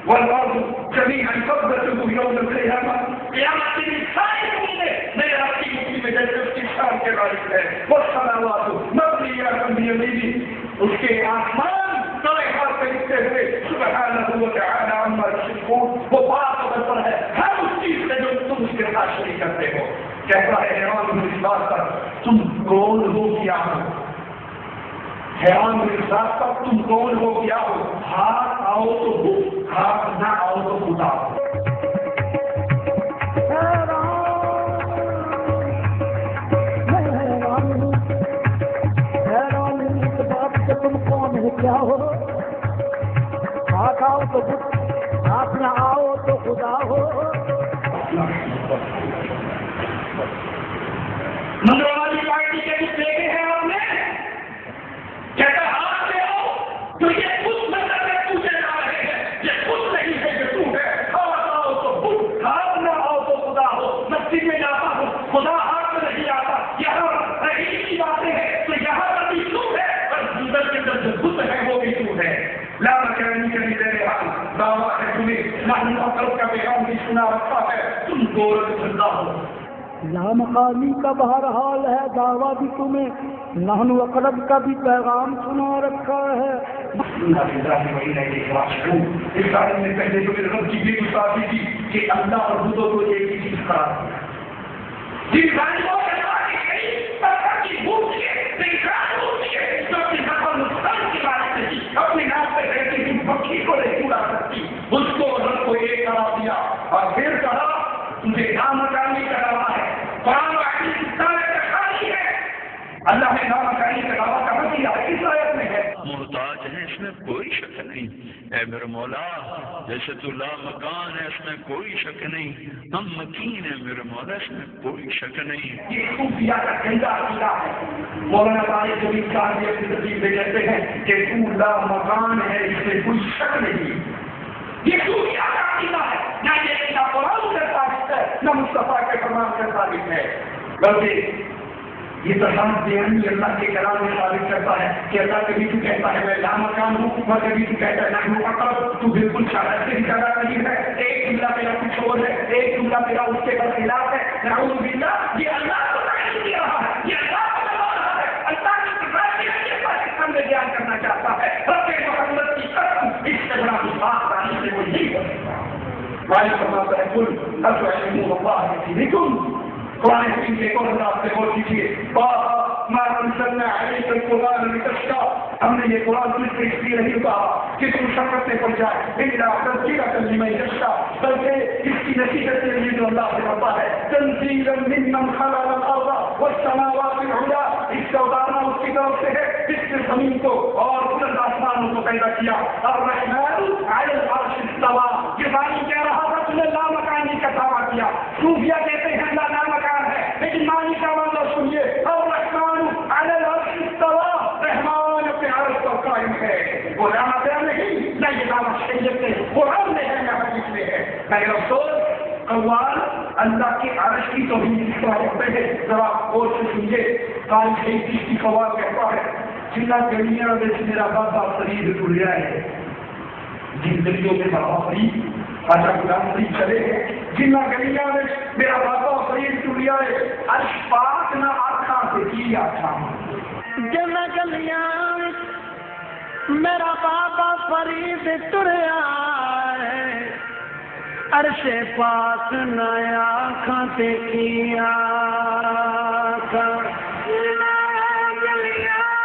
والارض جميعا قبضته يوم القيامه قیامت کی ساری اموریں میرے رب کی مٹھی میں جیسے اس کی شان کے وارث ہے والسماوات مبنيات بيمينه اس کے آسمان تلے ہاتھ پہ اٹھتے ہوئے سبحانہ وتعالى عما يشركون وہ پاک و برتر ہے ہر اس چیز سے جو تم اس کے ساتھ شریک کرتے ہو کہتا ہے حیران ہوں اس بات پر تم کون ہو کیا ہو حیران ہوں اس بات پر تم کون ہو کیا ہو ہاتھ آؤ تو ہو ہاتھ نہ آؤ تو خدا ہو حیران اس بات سے تم کون ہو کیا ہو ہاتھ آؤ تو ہاتھ نہ آؤ تو خدا ہو منظور والی پارٹی کے بھی دیکھے ہیں آپ نے کہتا ہاتھ سے آؤ تو یہ خود مطلب میں پوچھے جا رہے ہیں یہ خود نہیں ہے کہ تو ہے ہاتھ آؤ تو خود ہاتھ نہ آؤ تو خدا ہو مسجد میں جاتا ہوں خدا ہاتھ میں نہیں آتا یہاں رہی کی باتیں ہیں تو یہاں پر بھی تو ہے اور اندر کے اندر جو خود ہے وہ بھی تو ہے لا مکانی کے لیے میرے حال دعویٰ ہے تمہیں نحن اقرب کا پیغام بھی سنا رکھا ہے تم گور زندہ ہو لامقامی کا بہرحال ہے دعویٰ بھی تمہیں نحن اقرب کا بھی پیغام سنا رکھا ہے اس بارے میں پہلے تو میرے رب کی بھی گستاخی تھی کہ اللہ اور خودوں کو ایک ہی چیز قرار دیا اپنے نام پہ کہتی تھی پکی کو نہیں پورا کرتی اس کو رب کو ایک قرار دیا اور پھر کہا تجھے نامکانی کا دعویٰ ہے قرآن و حدیث خالی ہے اللہ نے نامکانی کا دعویٰ کہاں کیا کس آیت میں ہے محتاج ہے اس میں کوئی شک نہیں اے میرے مولا جیسے تو لا مکان ہے اس میں کوئی شک نہیں ہم مکین ہے میرے مولا اس میں کوئی شک نہیں یہ صوفیہ کا گندا عقیدہ ہے مولانا طارق جمیل صاحب یہ اپنی تقریر میں کہتے ہیں کہ تو لا مکان ہے اس میں کوئی شک نہیں یہ صوفیہ کا عقیدہ ہے نہ یہ قرآن کا ثابت ہے نہ مصطفیٰ کے فرمان کا ثابت ہے بلکہ یہ تصاویر بیانی اللہ کے کلام میں ثابت کرتا ہے کہ اللہ کبھی تو کہتا ہے میں لامکان ہوں اور کبھی تو کہتا ہے نحن اقرب تو بالکل شرط سے جگہ نہیں ہے ایک جملہ میرا کچھ اور ہے ایک جملہ میرا اس کے برخلاف ہے نعوذ باللہ یہ اللہ کو تعلیم دے رہا ہے یہ اللہ کو بتا رہا ہے اللہ کی ذات کے پاکستان میں بیان کرنا چاہتا ہے رب محمد کی قسم اس سے بڑا گستاخ تعلیم سے کوئی نہیں ہو سکتا مالک فرماتا ہے قل اتعلمون اللہ بدینکم قرآن حکیم کے اور اللہ سے غور کیجیے ما انزلنا علیک القرآن لتشقى ہم نے یہ قرآن تجھ پہ اس لیے نہیں کہا کہ تم مشقت میں پڑ جائے الا تذکرۃ لمن یخشى بلکہ اس کی نصیحت کے لیے جو اللہ سے کرتا ہے تنزیلا ممن خلق الارض والسماوات العلى اس کا اتارنا اس کی طرف سے ہے جس نے زمین کو اور بلند آسمانوں کو پیدا کیا الرحمن علی العرش استوى یہ بانی کہہ رہا تھا تم نے لامکانی کا دعویٰ کیا صوفیہ کہتے ہیں اللہ لامکان ہے لیکن معنی کا مطلب سنیے الرحمن علی العرش استوى رحمان اپنے عرش پر قائم ہے وہ لامکان نہیں نہ یہ دعویٰ شریعت سے قرآن میں ہے نہ حدیث میں ہے مگر افسوس قوال اللہ کے عرش کی توہین اس طرح رکھتے ہیں ذرا غور سے سنیے قائم شہید کی قوال کہتا ہے جنہ گلیاں میں میرا بابا فرید ٹولیا ہے جن گلیوں میں بابا فرید آجا غلام فرید چلے ہیں جنہ گلیاں میں میرا بابا فرید ٹولیا ہے عرش پاک نہ آکھاں سے کی آکھاں جن گلیاں میرا بابا فرید ٹریا ہے عرش پاک نہ آکھاں سے کی آکھاں گلیاں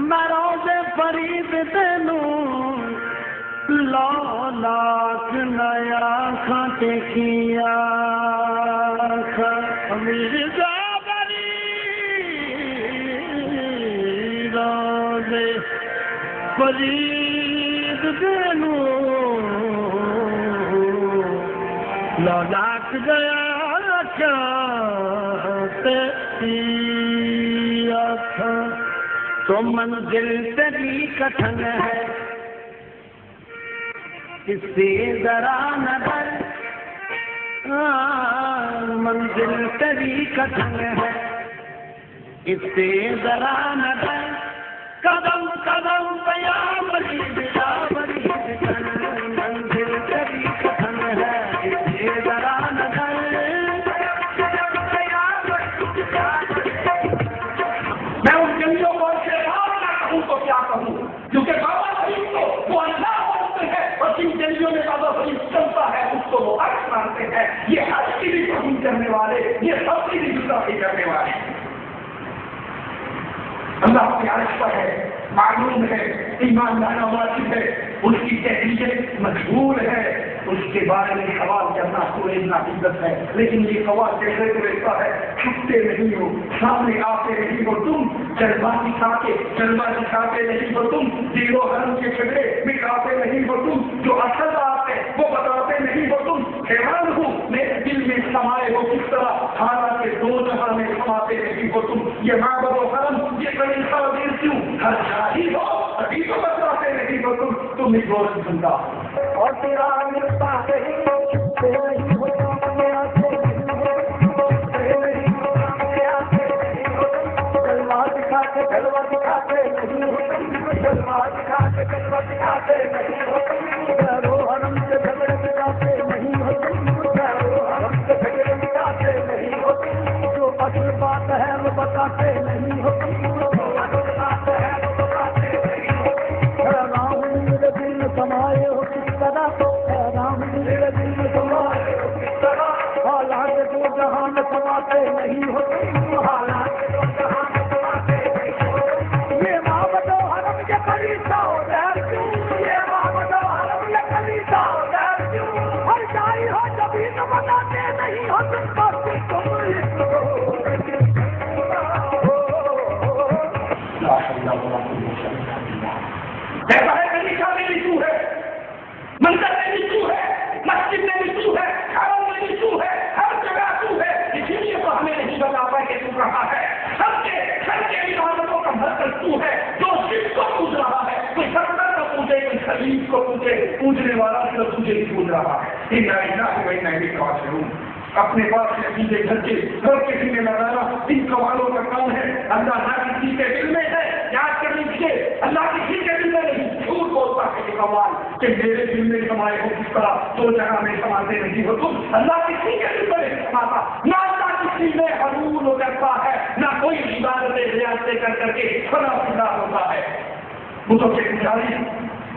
میں روزے فرید تینو لا لاکھ نیا کھاتے کیا مرزا بری روزے فرید تینو لا لاکھ گیا تو منزل تیری کٹھن ہے اس سے ذرا نظر منزل تیری کٹھن ہے اس سے ذرا نظر قدم قدم پیا مزید یا مزید منزل تیری کٹھن ہے اس سے ذرا نظر میں ان گلیوں کو سے بات نہ کہوں تو کیا کہوں کیونکہ بابا فرید کو وہ اللہ مانتے ہیں اور جن گلیوں میں بابا فرید چلتا ہے اس کو وہ عکس مانتے ہیں یہ حج کی بھی توہین کرنے والے یہ سب کی بھی گستاخی کرنے والے اللہ کے عرش پر ہے معلوم ہے ایمان لانا واجب ہے اس کی تحریک مجبور ہے اس کے بارے میں سوال کرنا کوئی ناقص ہے لیکن یہ سوال کیسے تو رہتا ہے چھپتے نہیں ہو سامنے آتے نہیں ہو تم جلوہ دکھاتے نہیں ہو تم دیر و حرم کے جھگڑے مٹاتے نہیں ہو تم جو اصل بات ہے وہ بتاتے نہیں ہو تم حیران ہوں میرے دل میں سمائے ہو کس طرح حالانکہ دو جہاں میں سماتے نہیں ہو تم یہ معبد و حرم یہ طریقہ دیر کیوں ہر شاہی ہو ابھی تو بتاتے نہیں ہو تم ہی غور سنتا اور تیرا ملتا ہے جو اصل بات ہے وہ بتاتے نہیں ہوتے سمائے ہو کس طرح رام میرے دل میں سمائے ہو کس طرح حالات دو جہاں میں سماتے نہیں ہوتے حالات دو جہاں میں سماتے نہیں ہوتے یہ معبد و حرم کے خلیفہ ہو دیر کیوں یہ معبد و حرم کے خلیفہ ہو دیر کیوں ہر جائی ہو جبھی تو بتاتے نہیں ہو تم بس تم منظر میں بھی تو ہے مسجد میں بھی تو ہے حرم میں بھی تو ہے ہر جگہ تو ہے اسی لیے تو ہمیں نہیں بتا پائے کہ تو رہا ہے سب کے عبادتوں کا مرکز تو ہے جو صرف کو پوچھ رہا ہے کوئی سرکار کو پوچھے کوئی خلیف کو پوچھے پوچھنے والا صرف تجھے ہی پوچھ رہا ہے اپنے پاس سے چیزیں گھر کے سینے لگانا ان سوالوں کا کام ہے اللہ نہ کسی کے دل میں ہے یاد کرنے کے اللہ کسی کے دل میں نہیں جھوٹ بولتا ہے یہ سوال کہ میرے دل میں سمائے ہو کس طرح دو جگہ میں سماتے نہیں ہو تم اللہ کسی کے دل میں نہیں سماتا نہ اللہ کسی میں حضور کرتا ہے نہ کوئی عبادتیں ریاستیں کر کے خدا خدا ہوتا ہے بتوں کے پجاری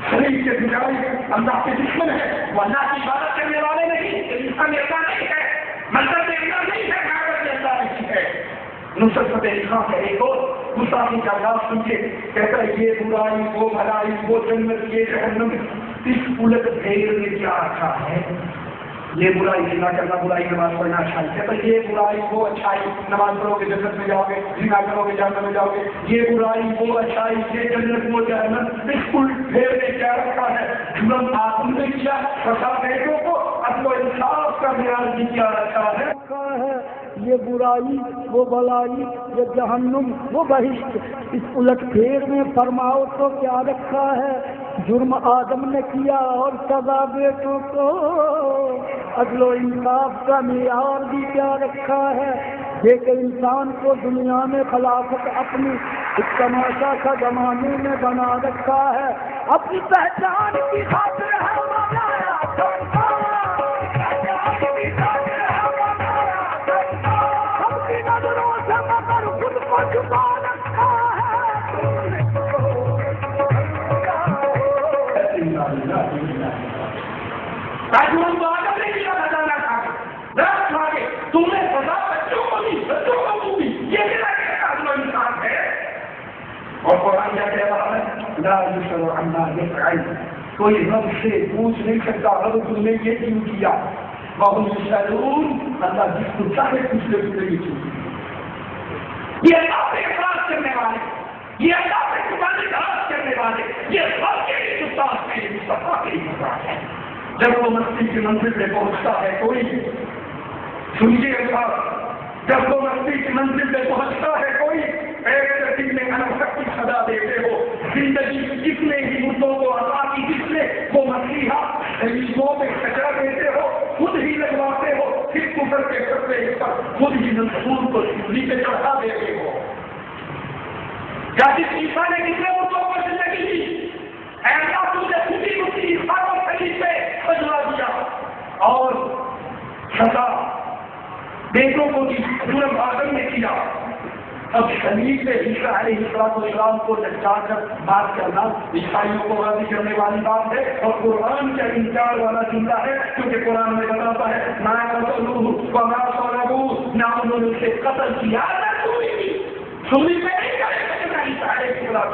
شریف کے پجاری اللہ کے دشمن ہے وہ اللہ کی عبادت کرنے والے نہیں انسان ایسا نہیں ہے منظر دیکھنا نہیں ہے کاغذ دیکھنا نہیں ہے نصرت فتح علی خان کا ایک اور گستاخی کا انداز سن کے کہتا ہے یہ برائی وہ بھلائی وہ جنت یہ جہنم اس الٹ بھیڑ میں کیا رکھا ہے یہ برائی زنا کرنا برائی نماز پڑھنا اچھائی کہتا ہے یہ برائی وہ اچھائی نماز پڑھو گے جنت میں جاؤ گے زنا کرو گے جہنم میں جاؤ گے یہ برائی وہ اچھائی یہ جنت وہ جہنم اس الٹ بھیڑ میں کیا رکھا ہے جرم آپ نے کیا فساد بیٹوں کو عدل و انصاف کا بیان بھی کیا رکھا ہے یہ برائی وہ بلائی یہ جہنم وہ بہشت اس الٹ پھیر میں فرماؤ تو کیا رکھا ہے جرم آدم نے کیا اور سزا بیٹوں کو عدل و انصاف کا معیار بھی کیا رکھا ہے ایک انسان کو دنیا میں خلافت اپنی اس تماشا کا زمانے میں بنا رکھا ہے اپنی پہچان کی خاطر ہے اور قرآن کیا کہتا لا يسأل عما يفعل، کوئی رب سے پوچھ نہیں سکتا رب تم نے یہ کیوں کیا، وهم يسألون، اللہ جس کو چاہے پوچھ لے تو یہ کیوں کیا۔ یہ اللہ سے اخلاص کرنے والے، یہ اللہ سے اخلاص کرنے والے، یہ سب کے استاد میں مصطفیٰ کے استاد ہے۔ جب وہ مستی کی منزل پہ پہنچتا ہے کوئی، سنیے اللہ، جب وہ مستی کی منزل پہ پہنچتا ہے کوئی، ایک دن میں انحق کی سزا دیتے ہو، زندگی کتنے ہی مردوں کو عطا کی، جس نے وہ مسیحا غریبوں میں کچرا دیتے ہو، خود ہی لگواتے ہو، پھر کفر کے سطح پر خود ہی منصور کو سولی پہ چڑھا دیتے ہو۔ کیا جس عیسیٰ نے کتنے مردوں کو زندگی دی، ایسا تم نے خود ہی اس کی خاطر شریف پہ سجوا دیا اور سزا بیٹوں کو دی، جرم آدم نے کیا۔ اب شریف سے عیسیٰ علیہ السلام کو لٹا کر بات کرنا عیسائیوں کو راضی کرنے والی بات ہے، اور قرآن کا انکار والا جملہ ہے، کیونکہ قرآن میں بتاتا ہے نہ انہوں نے اسے قتل کیا، نہ سنی میں نہیں کرے سیدنا عیسیٰ علیہ السلام،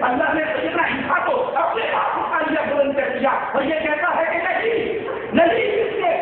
اللہ نے سیدنا عیسیٰ کو اپنے ہاتھ اٹھا لیا، بلند کر دیا، اور یہ کہتا ہے کہ نہیں اس نے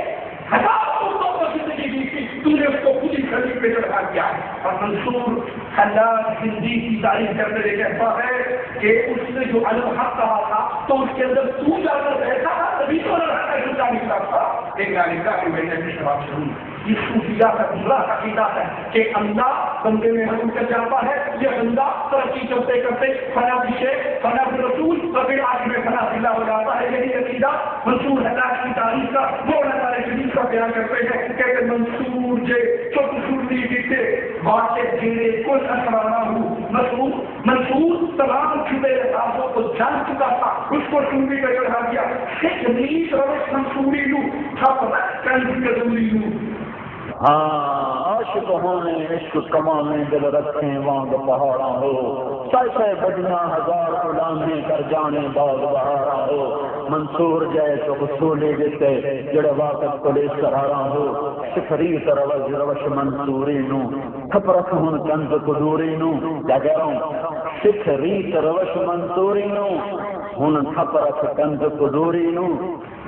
ہزاروں مردوں کو زندگی دی تھی، تو نے اس کو خود ہی خلیل پہ چڑھا دیا۔ اور منصور اللہ زندگی کی تعریف کرتے ہوئے کہتا ہے کہ اس نے جو الحق کہا تھا تو اس کے اندر تو جا کر بیٹھا تھا، تبھی تو الحق کا جھوٹا نکلا تھا۔ ایک نالکا کہ میں نے بھی شراب سنی، یہ صوفیہ کا برا عقیدہ ہے کہ اللہ بندے میں حکم کر جاتا ہے، یہ بندہ ترقی کرتے کرتے فنا پیچھے فنا رسول کبھی آج میں فنا فلا ہو جاتا ہے۔ یہی عقیدہ منصور اللہ کی تاریخ کا وہ اللہ شریف کا بیان کرتے ہیں، کہتے منصور جے چوک سوٹی دیتے باتیں گیرے کوئی اثرانہ ہوں، منصور تمام چھپے رسالوں کو جان چکا تھا، اس کو سنگی کا چڑھا دیا، ایک نیت روش منصوری لوں تھپ کنز کدوری لوں۔ ہاں عاشق ہونے عشق کمانے دل رکھیں وانگ پہاڑا ہو، سہ بجنا ہزار غلامی کر جانے باغ بہارا ہو، منصور جیسے حصولی جتے جڑے واقف پولیس سرارا ہو، شفریت روش منصوری نو تھپ رکھ ہن کنز قدوری نو، کیا کہہ رہا ہوں، شفریت روش منصوری نو ہن تھپ رکھ کنز قدوری نو۔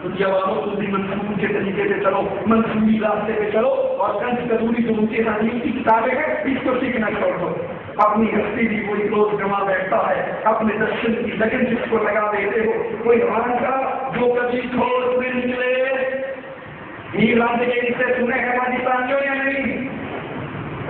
دنیا والوں تم بھی منصور کے طریقے سے چلو، منصوری راستے پہ چلو، اور کنز کدوری جو ان کی تعلیم کی کتابیں ہیں اس کو سیکھنا چھوڑ دو۔ اپنی ہستی بھی کوئی روز جمع بیٹھتا ہے، اپنے درشن کی لگن جس کو لگا دیتے ہو، کوئی رانجھا جو کبھی کھوج میں نکلے، ہیر راجے کے قصے سنے ہیں پاکستانیوں یا نہیں؟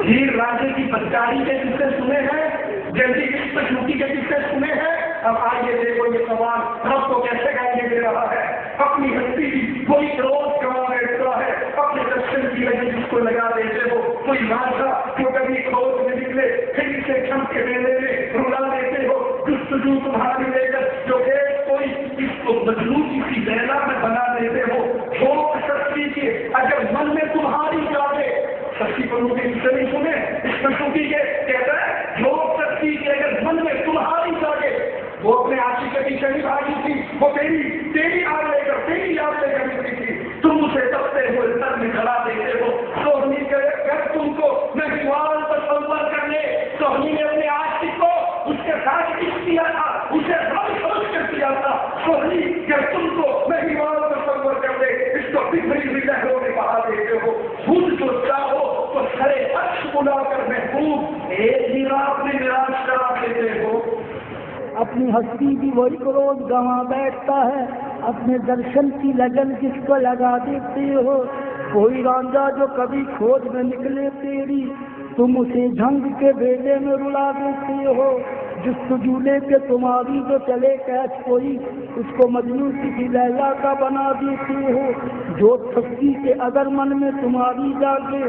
ہیر راجے کی بدکاری کے قصے سنے ہیں، جلدی عشق چھوٹی کے قصے سنے ہیں؟ اب آئیے دیکھو یہ سوال رب کو کیسے گانے دے رہا ہے۔ اپنی ہستی کی کوئی روز جمع بیٹھتا ہے، اپنے درشن کی لگن جس کو لگا دیتے ہو، کوئی رانجھا جو کبھی کھوج میں نکلے پھر اسے چھم کے میلے میں رلا دیتے ہو، جستجو تمہاری لے کر جو کہ کوئی اس کو مجنون کی لیلا میں بنا دیتے ہو، چھوٹ سکتی کے اگر من میں تمہاری جاگے، سچی بنو کے اسے نہیں سنے اس میں چھوٹی کے کہتا ہے چھوٹ سکتی کے اگر من میں تمہاری جاگے، وہ اپنے عاشق کے پیچھے نہیں بھاگی تھی، وہ تیری آگ لے کر تیری یاد لے کر نکلی تھی، تم اسے دبتے ہوئے سر میں کھڑا دیتے ہو۔ سوہنی کے اگر تم کو مہوال تصور کر لے، سوہنی نے اپنے عاشق کو اس کے ساتھ کس کیا تھا، اسے رب سمجھ کر کیا تھا۔ سوہنی اگر تم کو مہوال تصور کر لے، اس کو بکھری ہوئی لہروں میں بہا دیتے ہو، خود جو چاہو تو سرے عرش بلا کر محبوب ایک ہی رات میں نراش کرا دیتے ہو۔ اپنی ہستی بھی وہی روز گنوا بیٹھتا ہے، اپنے درشن کی لگن جس کو لگا دیتے ہو، کوئی رانجھا جو کبھی کھوج میں نکلے تیری، تم اسے جھنگ کے بیلے میں رلا دیتے ہو، جستجو لے کے تمہاری جو چلے کیچ کوئی، اس کو مجنون کسی لیلا کا بنا دیتے ہو، جو تھکی کے اگر من میں تمہاری جاگے،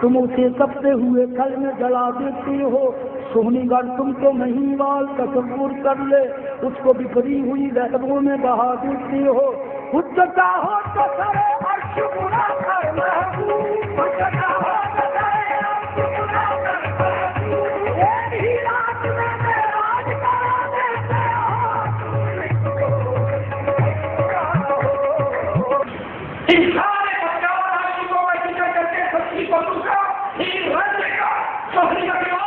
تم اسے سبتے ہوئے کل میں جلا دیتے ہو۔ سونی گڑھ تم کو مہیوال تصور کر لے، اس کو بکھری ہوئی لہروں میں بہا دیتے ہو، خود چاہو تو سرے عرش بلا کر محبوب، خود چاہو تو سرے عرش بلا کر محبوب، ایک ہی رات میں معراج کرا دیتے ہو۔ ان سارے پچاس عاشقوں کا ذکر کر کے سچی بنو کا ہیر رنج کا سہری کا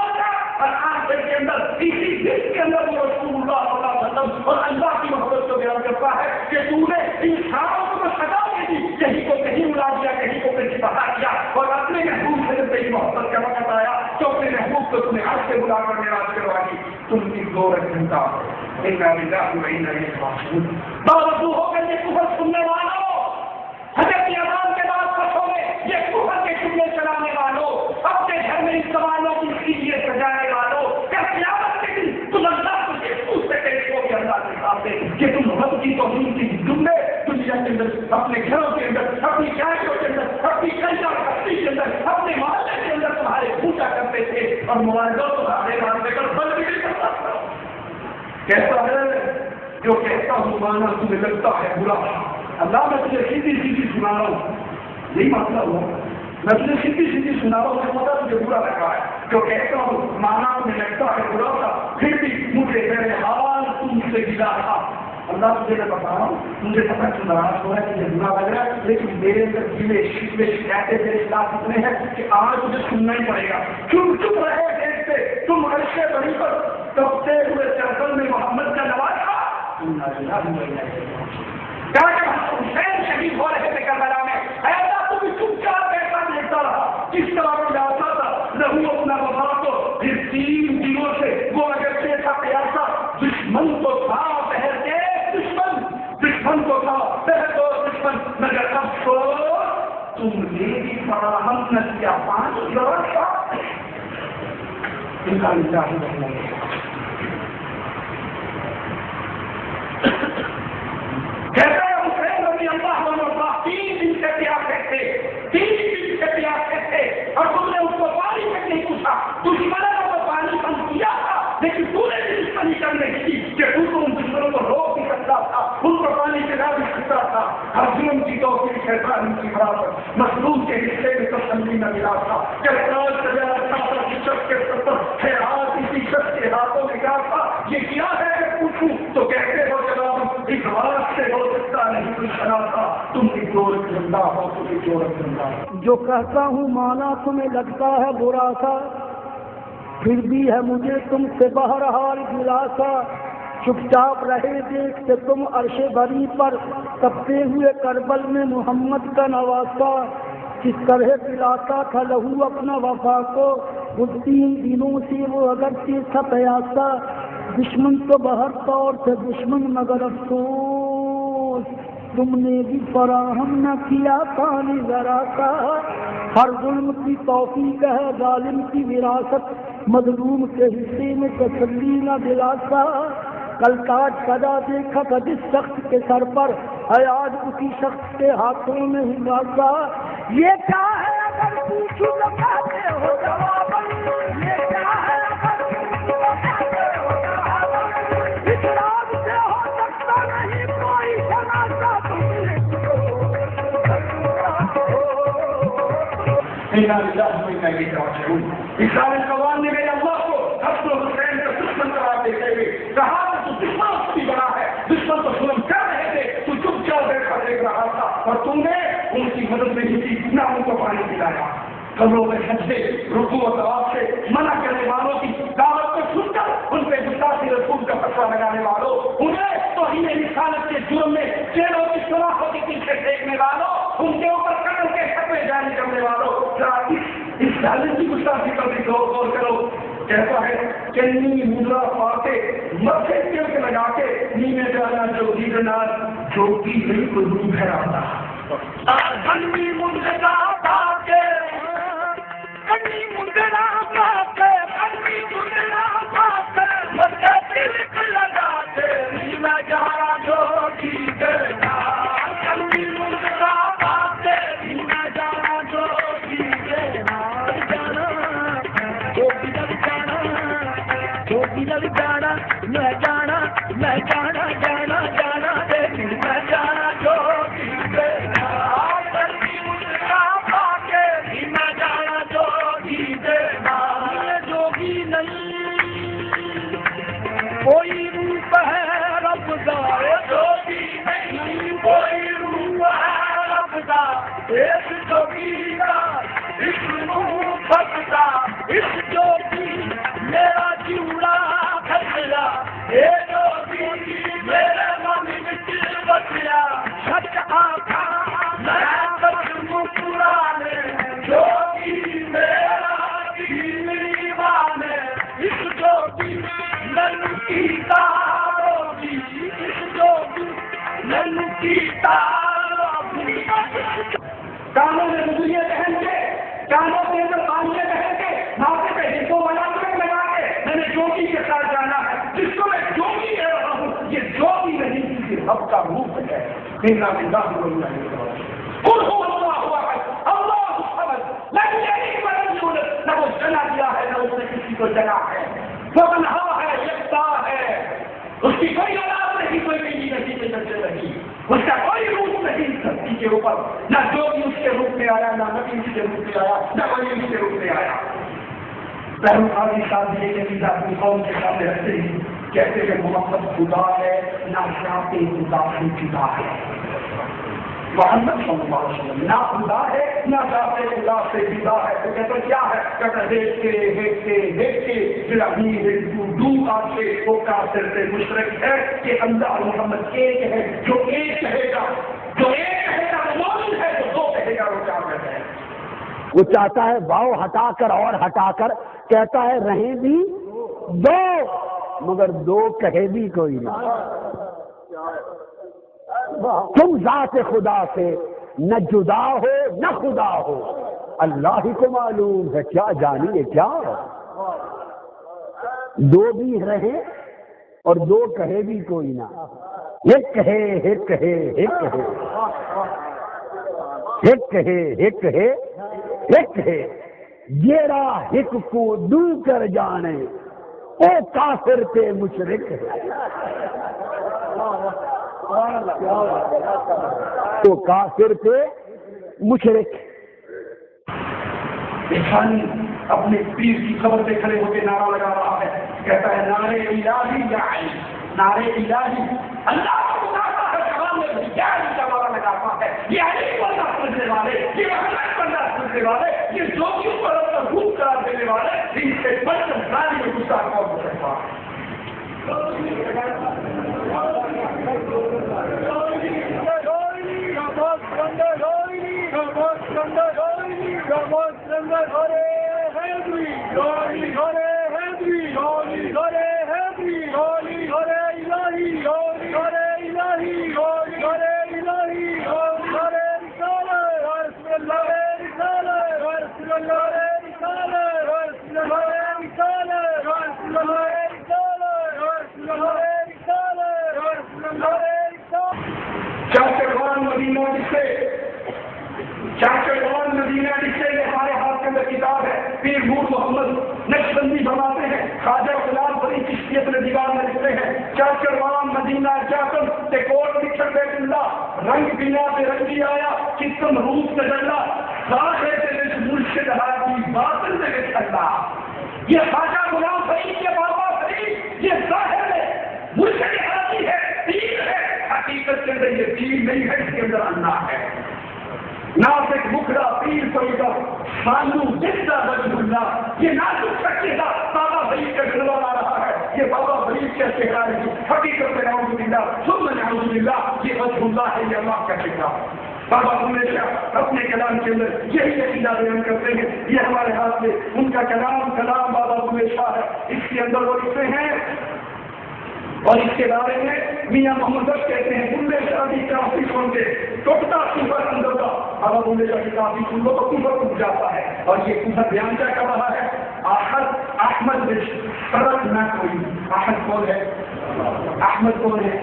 اور آنکھ کے اندر اندر اسی دل کے اندر وہ رسول اللہ صلی اللہ علیہ وسلم اور اللہ کی محبت کو بیان کرتا ہے کہ تو نے انسانوں کو سزا دے دی، کہیں کو کہیں اڑا دیا، کہیں کو کہیں بہا کیا، اور اپنے محبوب سے تیری محبت کا وقت آیا تو اپنے محبوب کو تمہیں ہر سے بلا کر میراج کروا دی، تم کی دو رکھتا باوجود ہو کر یہ کفر سننے والوں، حضرت اذان کے بعد پڑھو گے یہ کفر کے چولہے چلانے والوں، اپنے گھر میں ان سوالوں کی چیزیں سجانے والوں، کیا قیامت کے دن تم اللہ کو یہ پوچھتے پیش ہو گے اللہ کے سامنے کہ تم رب کی توہین کی جملے دنیا کے اندر، اپنے گھروں کے اندر، اپنی شاعریوں کے اندر، اپنی کلچر بستی کے اندر، اپنے محلے کے اندر تمہارے پوجا کرتے تھے اور موبائلوں کو تمہارے نام دے کر بند بھی کرتا تھا. کیسا ہے جو کہتا ہوں مانا تمہیں لگتا ہے برا. اللہ میں تجھے سیدھی سیدھی سنا رہا ہوں، یہی مسئلہ ہوا، میں تجھے سیدھی سیدھی سنا رہا ہوں، پتا تجھے برا لگا ہے، جو کہتا ہوں مانا تمہیں لگتا ہے برا تھا، پھر بھی مجھے میرے حال تم سے گلا تھا. اللہ تجھے میں بتا رہا ہوں، مجھے پتا چل رہا ہے کہ یہ برا لگ رہا ہے، لیکن میرے اندر گلے شکوے شکایتیں میرے خلاف اتنے ہیں کہ آج مجھے سننا ہی پڑے گا. چپ رہے دیکھتے تم عرش بری پر تپتے ہوئے چرچل میں محمد کا نوازا. حسین شہید ہو رہے تھے کربلا میں، ایسا تو بھی چپ چاپ ایسا دیکھتا رہا، کس طرح وہ جاتا تھا لہو اپنا وفا کو. پھر 3 دنوں سے وہ اگرچہ تھا پیاسا، دشمن کو تھا بہر کے دشمن کو تھا بہر دو دشمن، مگر افسوس تم نے بھی فراہم نہ کیا پانی کا. انسان چاہیے کہتا ہے حسین رضی اللہ عنہ 3 دن سے پیاسے تھے، 3 دن سے پیاسے تھے، اور تم نے اس کو پانی تک نہیں پوچھا. دشمنوں نے وہ پانی بند کیا تھا، لیکن پورے دن دشمنی کرنے کی کہ تو ان دشمنوں کو روک نہیں سکتا تھا، ان کو پانی پلا بھی سکتا تھا. ہر ظلم کی توفیق شیطان کی برابر مظلوم کے حصے میں تسلی نہ ملا تھا. جب راج سجا رکھا تھا شخص کے سر پر ہے ہاتھ کسی شخص کے ہاتھوں میں کیا تھا، یہ کیا ہے اگر پوچھوں تو کہتے ہو جناب اس بات سے ہو سکتا نہیں کچھ بنا تھا، تم کی جورت زندہ ہو، تم کی جورت زندہ ہو. جو کہتا ہوں مانا تمہیں لگتا ہے برا سا، پھر بھی ہے مجھے تم سے بہرحال گلا سا. چپ چاپ رہے دیکھتے تم عرش بری پر تپتے ہوئے کربل میں محمد کا نواسا. کس طرح پلاتا تھا لہو اپنا وفا کو، اس 3 دنوں سے وہ اگرچہ تھا پیاسا. دشمن تو بہر طور سے دشمن، مگر افسوس تم نے بھی فراہم نہ کیا پانی ذرا سا. ہر ظلم کی توفیق ہے ظالم کی وراثت، مظلوم کے حصے میں تسلی نہ دلاسا. کل تاج سجا دیکھا تھا جس شخص کے سر پر، ہے آج اسی شخص کے ہاتھوں میں ہی ناسا. یہ کیا ہے اگر پوچھوں تو کہتے ہو جواب، یہ کیا ہے اگر پوچھوں تو کہتے ہو جواب. اس راز سے ہو سکتا نہیں کوئی شناسا. اسرائیل قوان نے میرے اللہ کو حسن و حسین کا دشمن قرار دیتے ہوئے کہا کہ تو دشمن اس کی بڑا ہے، دشمن تو ظلم کر رہے تھے، تو چپ چاپ بیٹھا دیکھ رہا تھا اور تم نے ان کی مدد نہیں کی، نہ ان کو پانی پلایا. قبروں میں حج سے رکوع و طواف سے منع کرنے والوں کی دعوت کو سن کر ان پہ گستاخی رسول کا فتویٰ لگانے والوں، انہیں توہین رسالت کے جرم میں جیلوں کی سلاخوں کے پیچھے پھینکنے والوں، ان کے اوپر قتل کے فتوے جاری کرنے والوں، اس ظالم کی گستاخی پر بھی غور کرو. کہتا ہے چنی مدرا پاتے مکھے تلک لگا کے نیمے جانا جو گیرنا جو کی بالکل روح ہے آتا. کنی مدرا پاتے کنی مدرا پاتے کنی مدرا پاتے مکھے تلک لگا کے نیمے جانا جو گیرنا کنی مدرا پاتے نیمے جانا جو گیرنا جانا میں جانا میں جانا جانا جانا لیکن میں جانا جو میں جانا جوگی نہیں کوئی روپ ہے رب کا، جوگی نہیں کوئی روپ ہے رب کا، ایک جوگی کا اس روح کا اس جوگی میرا جیوڑا بچیا یہ جو میرے من وچ بچیا سچ آکھا میں سچ مسکرانے جو میرا دل دیوانے اس جو من کیتا روی اس جو من کیتا روی کانوں میں بجلیاں پہن کے کانوں کے اندر پانیاں پہن کے ماتھے پہ ہندو ملازمت لگا کے میں نے جوگی کے ساتھ جانا ہے جس کو میں جوگی کہہ رہا ہوں یہ جوگی نہیں کسی رب کا روپ ہے میرا اللہ قل هو اللہ احد اللہ الصمد لم یلد ولم یولد نہ وہ جنا دیا ہے نہ اس نے کسی کو جنا ہے وہ تنہا ہے یکتا ہے اس کی کوئی اولاد نہیں کوئی بیوی نہیں کوئی بچے نہیں اس کا کوئی روپ نہیں دھرتی کے اوپر نہ جوگی اس کے روپ میں آیا نہ نبی اس کے روپ میں آیا نہ ولی اس کے روپ میں آیا بہن خالی شادی کے لیے اپنی قوم کے سامنے رکھتے ہی کہتے کہ محمد خدا ہے نہ ذات خدا سے جدا ہے محمد صلی اللہ علیہ وسلم نہ خدا ہے نہ ذات خدا سے جدا ہے تو کہتے کیا ہے کہتے دیکھ کے پھر ابھی دو آپ سے وہ کافر سے مشرک ہے کہ اللہ محمد ایک ہے جو ایک کہے گا جو ایک کہے گا وہ مومن ہے جو دو کہے گا وہ کافر ہے وہ چاہتا ہے واؤ ہٹا کر اور ہٹا کر کہتا ہے رہیں بھی دو مگر دو کہے بھی کوئی نہ تم ذات خدا سے نہ جدا ہو نہ خدا ہو اللہ ہی کو معلوم ہے کیا جانیے کیا دو بھی رہے اور دو کہے بھی کوئی نہ ایک کہے ایک کہے ایک کہے ایک کہے ایک کہے ایک کہے جیرا ایک کو دو کر جانے اے کافر تے مشرک تو کافر تے مشرک انسانی اپنے پیر کی قبر پہ کھڑے ہو کے نعرہ لگا رہا ہے کہتا ہے نعرے الہی یا علی نعرے الہی اللہ کو بتاتا ہے جوان میں کیا نعرہ لگاتا ہے یہ علی کو اللہ سمجھنے والے یہ محمد کو اللہ سمجھنے والے یہ جوگیوں پر اپنا روپ قرار دینے والے ان سے بڑھ کر ظالم میں گستاخ کون ہو سکتا ہے چاچڑوان مدینہ جس سے یہ ہمارے ہاتھ کے اندر کتاب ہے پیر نور محمد نقشبندی فرماتے ہیں خواجہ غلام بڑی چشتی اپنے دیوار میں لکھتے ہیں چاچڑوان مدینہ جاکر تے کوٹ بچھڑ بیت اللہ رنگ بنا پہ رنگی آیا کتم روپ سے ڈلا ظاہر سے مرشد حاجی باطن سے لکھ اللہ یہ خواجہ غلام فرید کے بابا فرید یہ ظاہر ہے مرشد حاجی ہے پیر ہے حقیقت کے اندر یہ پیر نہیں ہے اس کے اندر اللہ ہے ناسک بکھرا پیر سویدہ سانو جدہ وجہ اللہ یہ ناسک سکتے تھا بابا فرید کا جلوہ آ رہا ہے یہ بابا فرید کا چہرہ ہے حقیقت میں نعوذ باللہ ثم نعوذ باللہ یہ وجہ اللہ ہے یہ اللہ کا چہرہ بابا ہمیشہ اپنے کلام کے اندر یہی عقیدہ بیان کرتے ہیں یہ ہمارے ہاتھ میں ان کا کلام بابا ہمیشہ ہے اس کے اندر وہ لکھتے ہیں اور اس کے بارے میں میاں محمد کہتے ہیں بلے شادی کافی سن کے ٹوٹتا کفر اندر کا اب بلے شادی کافی سن لو تو کفر اٹھ جاتا ہے اور یہ کفر بیان کیا کر رہا ہے آخر احمد میں فرق نہ کوئی احمد کون ہے احمد کون ہے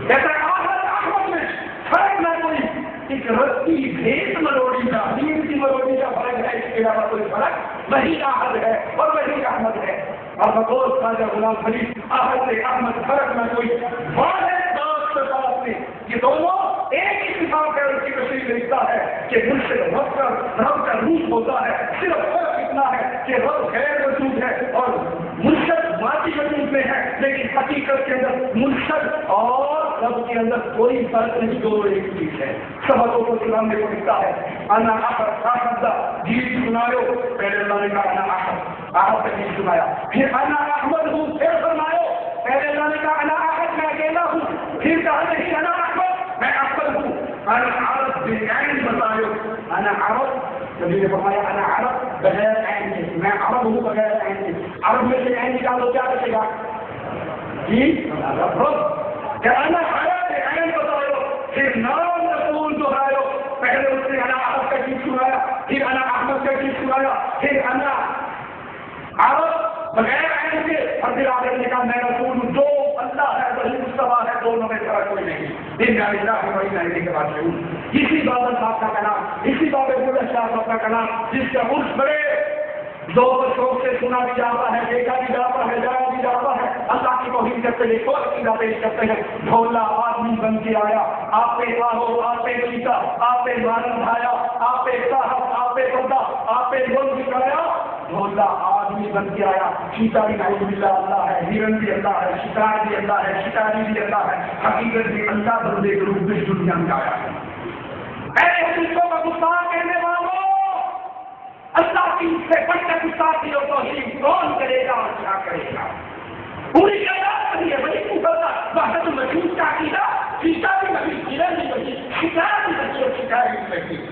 کہتا ہے آخر احمد میں فرق نہ کوئی ایک رسی بھیت مروڑی کا دین کی مروڑی کا فرق ہے اس کے علاوہ کوئی فرق وہی احد ہے اور وہی احمد ہے اور بطور خواجہ غلام فرید احد سے احمد فرق میں کوئی واحد بات سے بات نہیں یہ دونوں ایک اتفاق ہے اس کی تشریح میں لکھتا ہے کہ مرشد رب کا روح ہوتا ہے صرف فرق اتنا ہے کہ رب غیر وجود ہے اور مرشد ذاتی وجود میں ہے لیکن حقیقت کے اندر مرشد اور رب کے اندر کوئی فرق نہیں دونوں ایک چیز ہے سبقوں کو سنانے کو لکھتا ہے انا احد جی سنا لو پہلے اللہ نے کہا انا احد احد کا گیت سنایا. پھر انا احمد ہوں پھر فرمایا. پہلے اللہ نے کہا انا احد میں اکیلا ہوں. پھر کہا نہیں انا احمد میں احمد ہوں. انا عرب بالعین بتاؤ. انا عرب نبی نے فرمایا انا عرب بغیر عین کے. میں عرب ہوں بغیر عین کے. عرب میں سے عین نکالو کیا بچے گا؟ جی کہ انا عرب عین بتاؤ. پھر نام رسول دہراؤ. پہلے اس نے انا عرب کا گیت سنایا, پھر انا احمد کا گیت سنایا, پھر انا عرب بغیر عین کے, اور پھر آگے نے کہا میں رسول ہوں. جو اللہ ہے وہی مصطفیٰ ہے, دونوں میں فرق کوئی نہیں. اسی بابر صاحب کا کلام, اسی بابر بلند شاہ صاحب کا کلام, جس کا عرص بڑے زور شوق سے سنا بھی جاتا ہے, دیکھا بھی جاتا ہے, جایا بھی جاتا ہے. اللہ کی توحید کرتے ہوئے کوئی عقیدہ پیش کرتے ہیں. ڈھولا آدمی بن کے آیا, آپ پہ آہو, آپ پہ چیتا, آپ پہ مارن بھایا, آپ پہ صاحب, آپ پہ پردہ, آپ پہ گول دکھایا. ڈھولا آدمی بن کے آیا. چیتا بھی نعوذ باللہ اللہ ہے, ہرن بھی اللہ ہے, شکار بھی اللہ ہے, شکاری بھی اللہ ہے. حقیقت بھی اللہ بندے کے روپ میں دنیا میں آیا ہے. اے حدیثوں کا گستاخ کہنے والوں, اللہ کی سے بڑھ کر گستاخی اور توہین کون کرے گا اور کیا کرے گا؟ پوری کائنات نہیں ہے وہی پوچھتا وحدت الوجود کا عقیدہ. چیتا بھی نہیں, ہرن بھی نہیں, شکار بھی نہیں, اور شکاری بھی نہیں.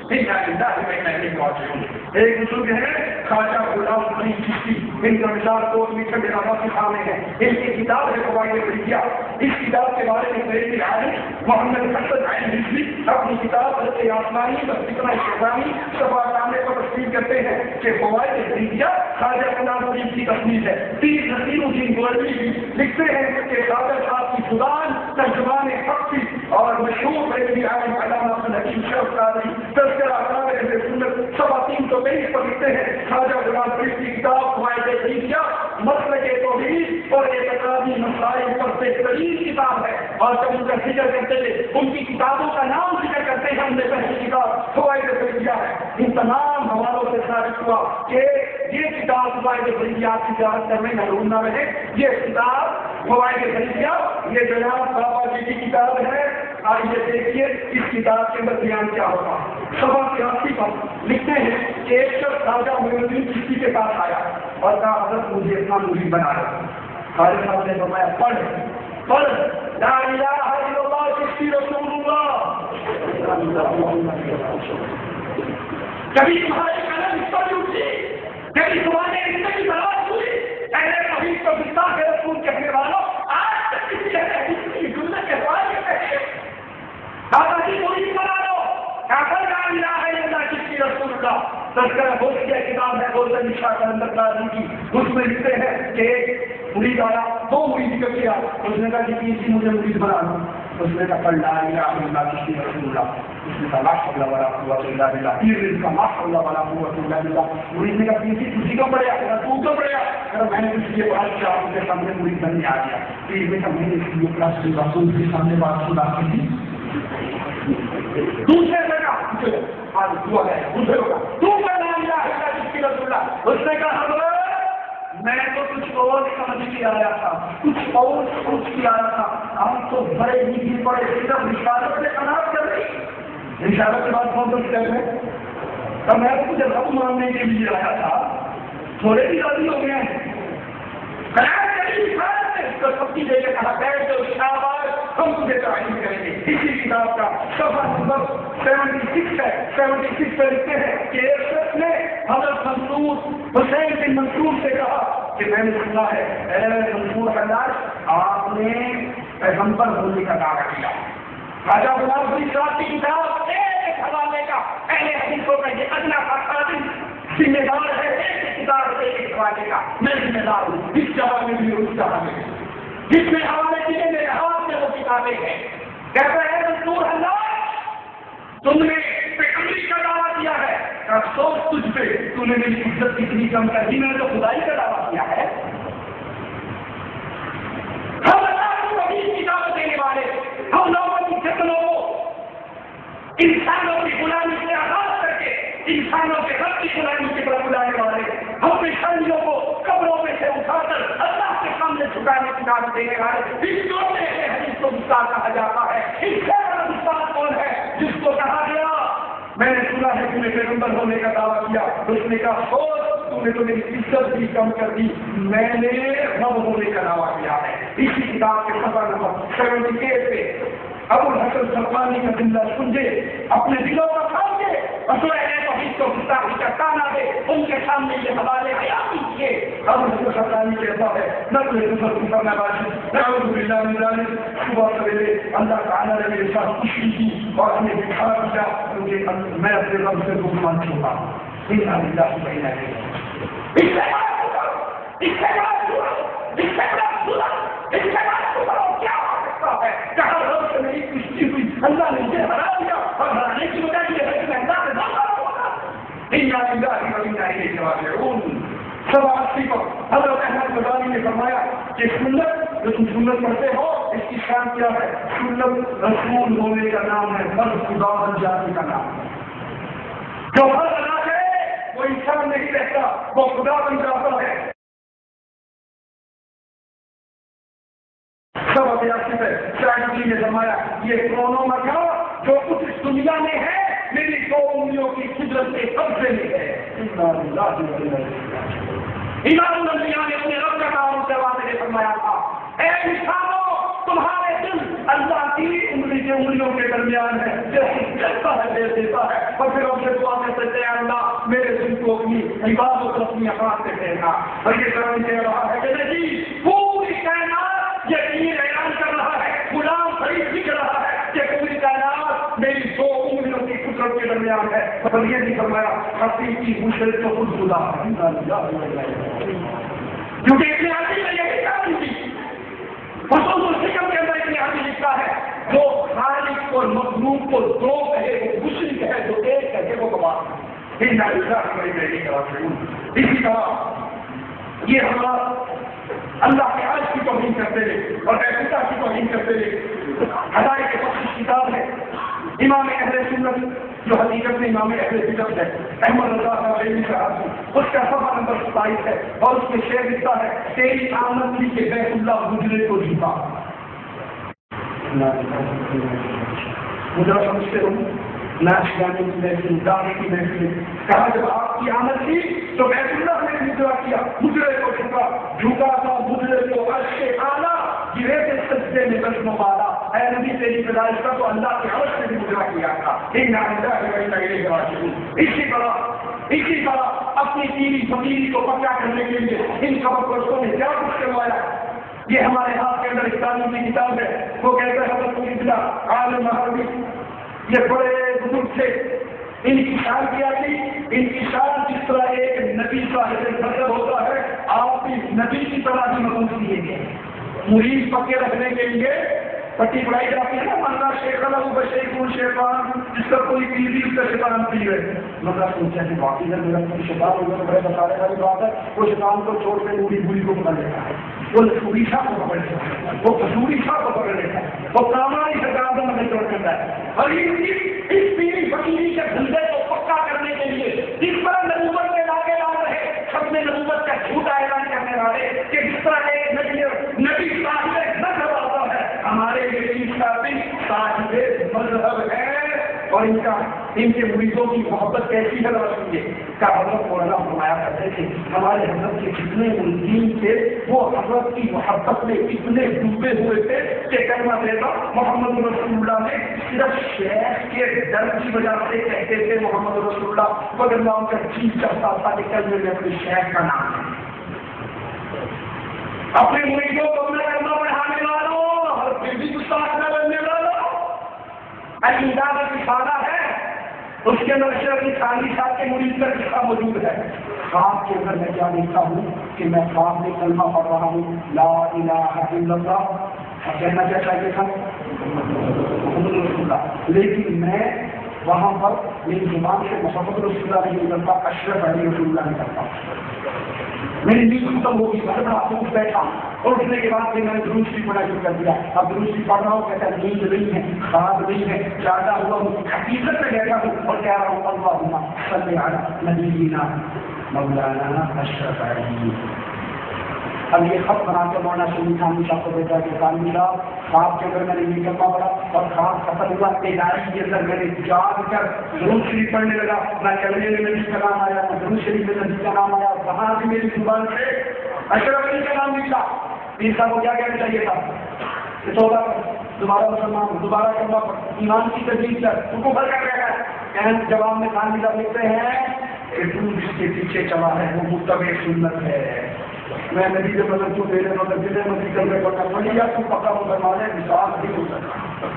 ایک بزرگ ہے خواجہ غلام غنی چشتی, ان کا مثال کو میٹھے میرا کے سامنے ہے. ان کی کتاب ہے فوائد بریہ. اس کتاب کے بارے میں میرے عالم محمد حسن عین رضوی اپنی کتاب حضرت آسمانی فتنہ شیطانی صفحہ نامے پر تفصیل کرتے ہیں کہ فوائد بریہ خواجہ غلام غنی کی تصنیف ہے. پیر نصیر الدین گولوی بھی لکھتے ہیں کہ خواجہ صاحب کی زبان ترجمان حق کی اور مشہور میرے عالم علامہ حکیم شیخ قاضی تذکرہ احکام سنت صفحہ 323 پر لکھتے ہیں خواجہ غلام غنی کی کتاب فوائد بریہ مسلک توحید اور اعتقادی مسائل پر بہترین کتاب ہے. اور جب ان کا ذکر کرتے تھے ان کی کتابوں کا نام ذکر کرتے ہیں, ہم نے پہلی کتاب فوائد بریہ ہے. ان تمام حوالوں سے ثابت ہوا کہ یہ کتاب فوائد بریہ آپ کی تجارت کرنے محروم نہ رہے. یہ کتاب فوائد بریہ یہ جناب بابا جی کی کتاب ہے. آئیے دیکھیے اس کتاب کے اندر بیان کیا ہوگا. صفحہ 83 پر لکھتے ہیں کہ ایک شخص خواجہ معین الدین چشتی کے پاس آیا اور کہا حضرت مجھے اپنا مرید بنا دو. خواجہ صاحب نے فرمایا پڑھ لا الہ الا اللہ چشتی رسول اللہ. کبھی تمہارے قلم اس پر اٹھی, کبھی تمہارے رشتے کی تلاش ہوئی. اہل توحید کو گستاخ رسول کہنے والوں, آج تک کسی کی جملے کے بارے میں دادا جی مرید بنا دو. لا الہ الا اللہ چشتی رسول اللہ. تذکرہ بہت کیا کتاب ہے گولڈن شاہ کلندر قاضی کی. اس میں لکھتے ہیں کہ ایک مرید آیا, 2 مرید کا کیا. اس نے کہا کہ تیسری مجھے مرید بنا دو. اس نے کہا لا الہ الا اللہ چشتی رسول اللہ. اس نے کہا لا حول ولا قوت الا باللہ. پیر نے کہا لا حول ولا قوت الا باللہ. مرید نے کہا تیسری تجھی کیوں پڑھیا؟ تو کیوں پڑھیا؟ میں نے کچھ یہ بات کیا, آپ کے سامنے مرید بننے آ گیا. پیر نے کہا میں نے یہ کلاس کی رسول کے سامنے بات سنا کی تھی. دوسرے سے کہا اس نے کہا میں تو کچھ اور سمجھ کے آیا تھا, کچھ اور سوچ کے آیا تھا. ہم تو بڑے ہی بڑے صرف رسالت سے خراب کر رہی. رسالت کے بعد کون سا کہتے ہیں تو میں تو مجھے رب ماننے کے لیے آیا تھا. تھوڑے بھی راضی ہو گئے ہیں. سب کی جگہ کہا بیٹھ جو شاباش ہم تجھے تعلیم کریں گے. اسی کتاب کا صفحہ نمبر 76 ہے. 76 پہ لکھتے ہیں کہ ایک شخص نے حضرت منصور حسین بن منصور سے کہا کہ میں نے سنا ہے اے منصور حضرت آپ نے پیغمبر ہونے کا دعویٰ کیا. خواجہ غلام غنی صاحب کی کتاب ایک حوالے کا اہل حدیثوں کا یہ ادنا کا خادم ذمہ دار ہے. ایک کتاب ایک حوالے کا میں ذمہ دار ہوں. اس جگہ میں بھی اس جگہ میں جس میں حوالے کیے میرے ہاتھ میں وہ کتابیں ہیں. کہتا ہے منصور حضرت تم نے پیغمبری کا دعویٰ کیا ہے. افسوس تجھ پہ, تو نے میری عزت کتنی کم کر دی. میں نے تو خدائی کا دعویٰ کیا ہے. ہم اللہ کو وہی کتاب دینے والے, ہم لوگوں کی جتنوں کو انسانوں کی غلامی سے آزاد کر کے انسانوں کے رب کی غلامی کی طرف بلانے والے, ہم پیشانیوں کو قبروں میں سے اٹھا کر اللہ کے سامنے جھکانے کی دعوت دینے والے. اس دوسرے حدیث کو گستاخ کہا جاتا ہے. اس سے بڑا گستاخ کون ہے جس کو کہا گیا میں نے سنا ہے تم نے پیغمبر ہونے کا دعویٰ کیا، تو اس نے کہا سوچ تم نے تو میری عزت بھی کم کر دی، میں نے رب ہونے کا دعویٰ کیا ہے۔ اسی کتاب کے صفحہ نمبر 78 پہ ابو الحسن سلمانی کا زندہ سنجے، اپنے دلوں کا سامنے رسول توحید کو گستاخی کا تانا دے، ان کے سامنے یہ حوالے حیاتی کیے۔ ابو الحسن سلمانی کہتا ہے نقل رسول کرنا باشی نعوذ باللہ من ذالک، صبح سویرے اللہ تعالیٰ نے میرے ساتھ خوشی کی اور ہمیں دکھا دیا مجھے میں اپنے رب سے گمان چھوڑا۔ اللہ نے مجھے ہرا دیا اور ہرانے کی وجہ یہ ہے کہ میں اللہ سے دعویٰ سب آسی کو حضرت احمد غزالی نے فرمایا کہ سنت جو تم سنت پڑھتے ہو اس کی شان کیا ہے؟ سنت رسول ہونے کا نام ہے، فرض خدا بن جانے کا نام ہے۔ جو فرض ادا کرے وہ انسان نہیں رہتا، وہ خدا بن جاتا ہے۔ سب ابیاسی ہے شاید جی نے فرمایا یہ کونوں مکہ جو کچھ اس دنیا میں ہے میری دو انگلیوں کی قدرت کے قبضے میں ہے۔ امام الانبیاء نے اپنے رب کا کام سے واضح فرمایا تھا اے انسانوں تمہارے دل اللہ کی انگلی کے انگلیوں کے درمیان ہے، جیسے جلتا ہے دے دیتا ہے، اور پھر ہم سے دعا کرتے ہیں اللہ میرے دل کو اپنی عبادت اپنی افراد سے دینا۔ اور یہ کام کہہ رہا ہے کہ نہیں پوری کائنات یہ دین اعلان کر رہا ہے، غلام فرید لکھ رہا ہے کہ پوری کائنات میری دو انگلیوں کی قدرت کے درمیان ہے۔ اور یہ نہیں فرمایا حقیقی مشرق تو خود خدا ہے، کیونکہ ابن عربی نے یہی کہا تھی حصول الحکم کے اندر ابن عربی لکھتا ہے جو خالق اور مخلوق کو دو کہے وہ مشرک ہے، جو ایک کہے وہ گواہ ہے۔ اسی طرح یہ ہمارا اللہ کے عرش کی توہین کرتے رہے اور ایسا کی توہین کرتے رہے۔ ہدایت بخش کتاب ہے امام اہل سنت جو حقیقت میں امام اہل بدعت ہے احمد رضا علیہ کا اس کا صفحہ نمبر 27 ہے اور اس میں شعر لکھتا ہے تیری آمد تھی کہ بیت اللہ گجرے کو جیتا۔ مجھے سمجھتے ہوں ناچ گانے کی محفل گانے کی محفل کہا جب آپ کی آمد تھی تو بیت اللہ نے مجرا کیا، مجرے کو جھکا تھا مجرے کو عرش اعلیٰ گرے تھے سجدے میں قدم والا، اے نبی تیری پیدائش کا تو اللہ کے عرش نے بھی مجرا کیا تھا۔ اسی طرح اپنی پیری فقیری کو پکا کرنے کے لیے ان خبر پرستوں نے کیا کچھ کروایا۔ یہ ہمارے ہاتھ کے اندر اسلامی کی کتاب ہے، وہ کہتے ہیں حضرت عالم عربی یہ بڑے بزرگ تھے، ان کی شان کیا تھی؟ ان کی شان جس طرح ایک نبی صاحب نظر ہوتا ہے آپ بھی نبی کی طرح ہی مقبول کیے گئے۔ مریض پکے رکھنے کے لیے پٹی پڑھائی جاتی ہے نا، مانا شیخ بشیخ شیطان جس کا کوئی پیری اس کا شیطان پی ہے، مطلب سوچا کہ باقی ہے میرا کوئی شیطان ہوگا بڑے بتانے والی بات ہے، وہ شیطان کو چھوڑ کے بوڑھی بوڑھی کو پکڑ لیتا ہے، وہ لسوری شاہ کو پکڑ لیتا ہے، وہ کسوری شاہ کو پکڑ لیتا ہے، وہ کامانی سرکار کو مدد چھوڑ کرتا ہے۔ اور اس پیری فقیری کے دھندے کو پکا کرنے کے لیے جس طرح نبوت کے لاگے لا رہے سب نے نبوت کا جھوٹا اعلان کرنے والے کہ جس طرح ایک نبی صاحب نظر آتا ہے ہمارے صاحب مذہب ہے اور ان کے مریضوں کی محبت کیسی ہے رسول کا حضرت مولانا فرمایا کرتے تھے ہمارے حضرت کے جتنے مریضین تھے وہ حضرت کی محبت میں اتنے ڈوبے ہوئے تھے کہ کلمہ دیتا محمد رسول اللہ نے صرف شیخ کے ڈر کی وجہ سے کہتے تھے محمد رسول اللہ، مگر میں ان کا چیز چاہتا تھا کہ کلمے میں اپنے شیخ کا نام ہے۔ اپنے مریضوں کو اپنا کلمہ پڑھانے والوں اور پھر بھی گستاخ نہ بننے والوں عبادت افادہ ہے، اس کے اندر اشرف علی خانوی صاحب کے مریض کا قصہ موجود ہے۔ خواب کے اندر میں کیا دیکھتا ہوں کہ میں خواب میں کلمہ پڑھ رہا ہوں لا الہ الا اللہ، اور کہنا کیا چاہیے تھا محمد رسول اللہ، لیکن میں وہاں پر میری زبان سے محمد رسول اللہ نہیں کرتا، اشرف علی رسول اللہ نہیں کرتا۔ میری نیند ختم ہوگی، میں بڑا خوب بیٹھا اور اٹھنے کے بعد میں نے دروس بھی پڑھنا شروع کر دیا۔ اب دروس بھی پڑھ رہا ہوں، کہتا ہے نیند نہیں ہے، خواب نہیں ہے، جاگا ہوا ہوں، حقیقت میں بیٹھا ہوں اور کہہ رہا ہوں اللہم صلی علی نبینا مولانا اشرف علی۔ اب یہ خط بنا کے مولانا شریف خان صاحب کو بھیجا کہ خان صاحب خواب کے اندر میں نے یہ کلمہ پڑھا اور خواب ختم ہوا تیاری کے اندر میں نے جاگ کر درود شریف پڑھنے لگا، نہ کلمے میں نبی کا نام آیا نہ درود شریف میں نبی کا نام آیا، وہاں بھی میری زبان سے اشرف علی کا نام نکلا۔ پیر صاحب کو کیا کہنا چاہیے تھا کہ توبہ کر، دوبارہ مسلمان دوبارہ کلمہ پڑھ، ایمان کی تجدید کر، ان کو بھر کر رہا ہے۔ جواب میں خان صاحب لکھتے ہیں کہ تو جس کے پیچھے چلا ہے وہ متبع سنت ہے۔ میں نبی کے مدد کو میرے مدد جتنے مدد کر میں پڑھنا پڑی یا تو پکا مسلمان ہے، مثال نہیں ہو سکتا۔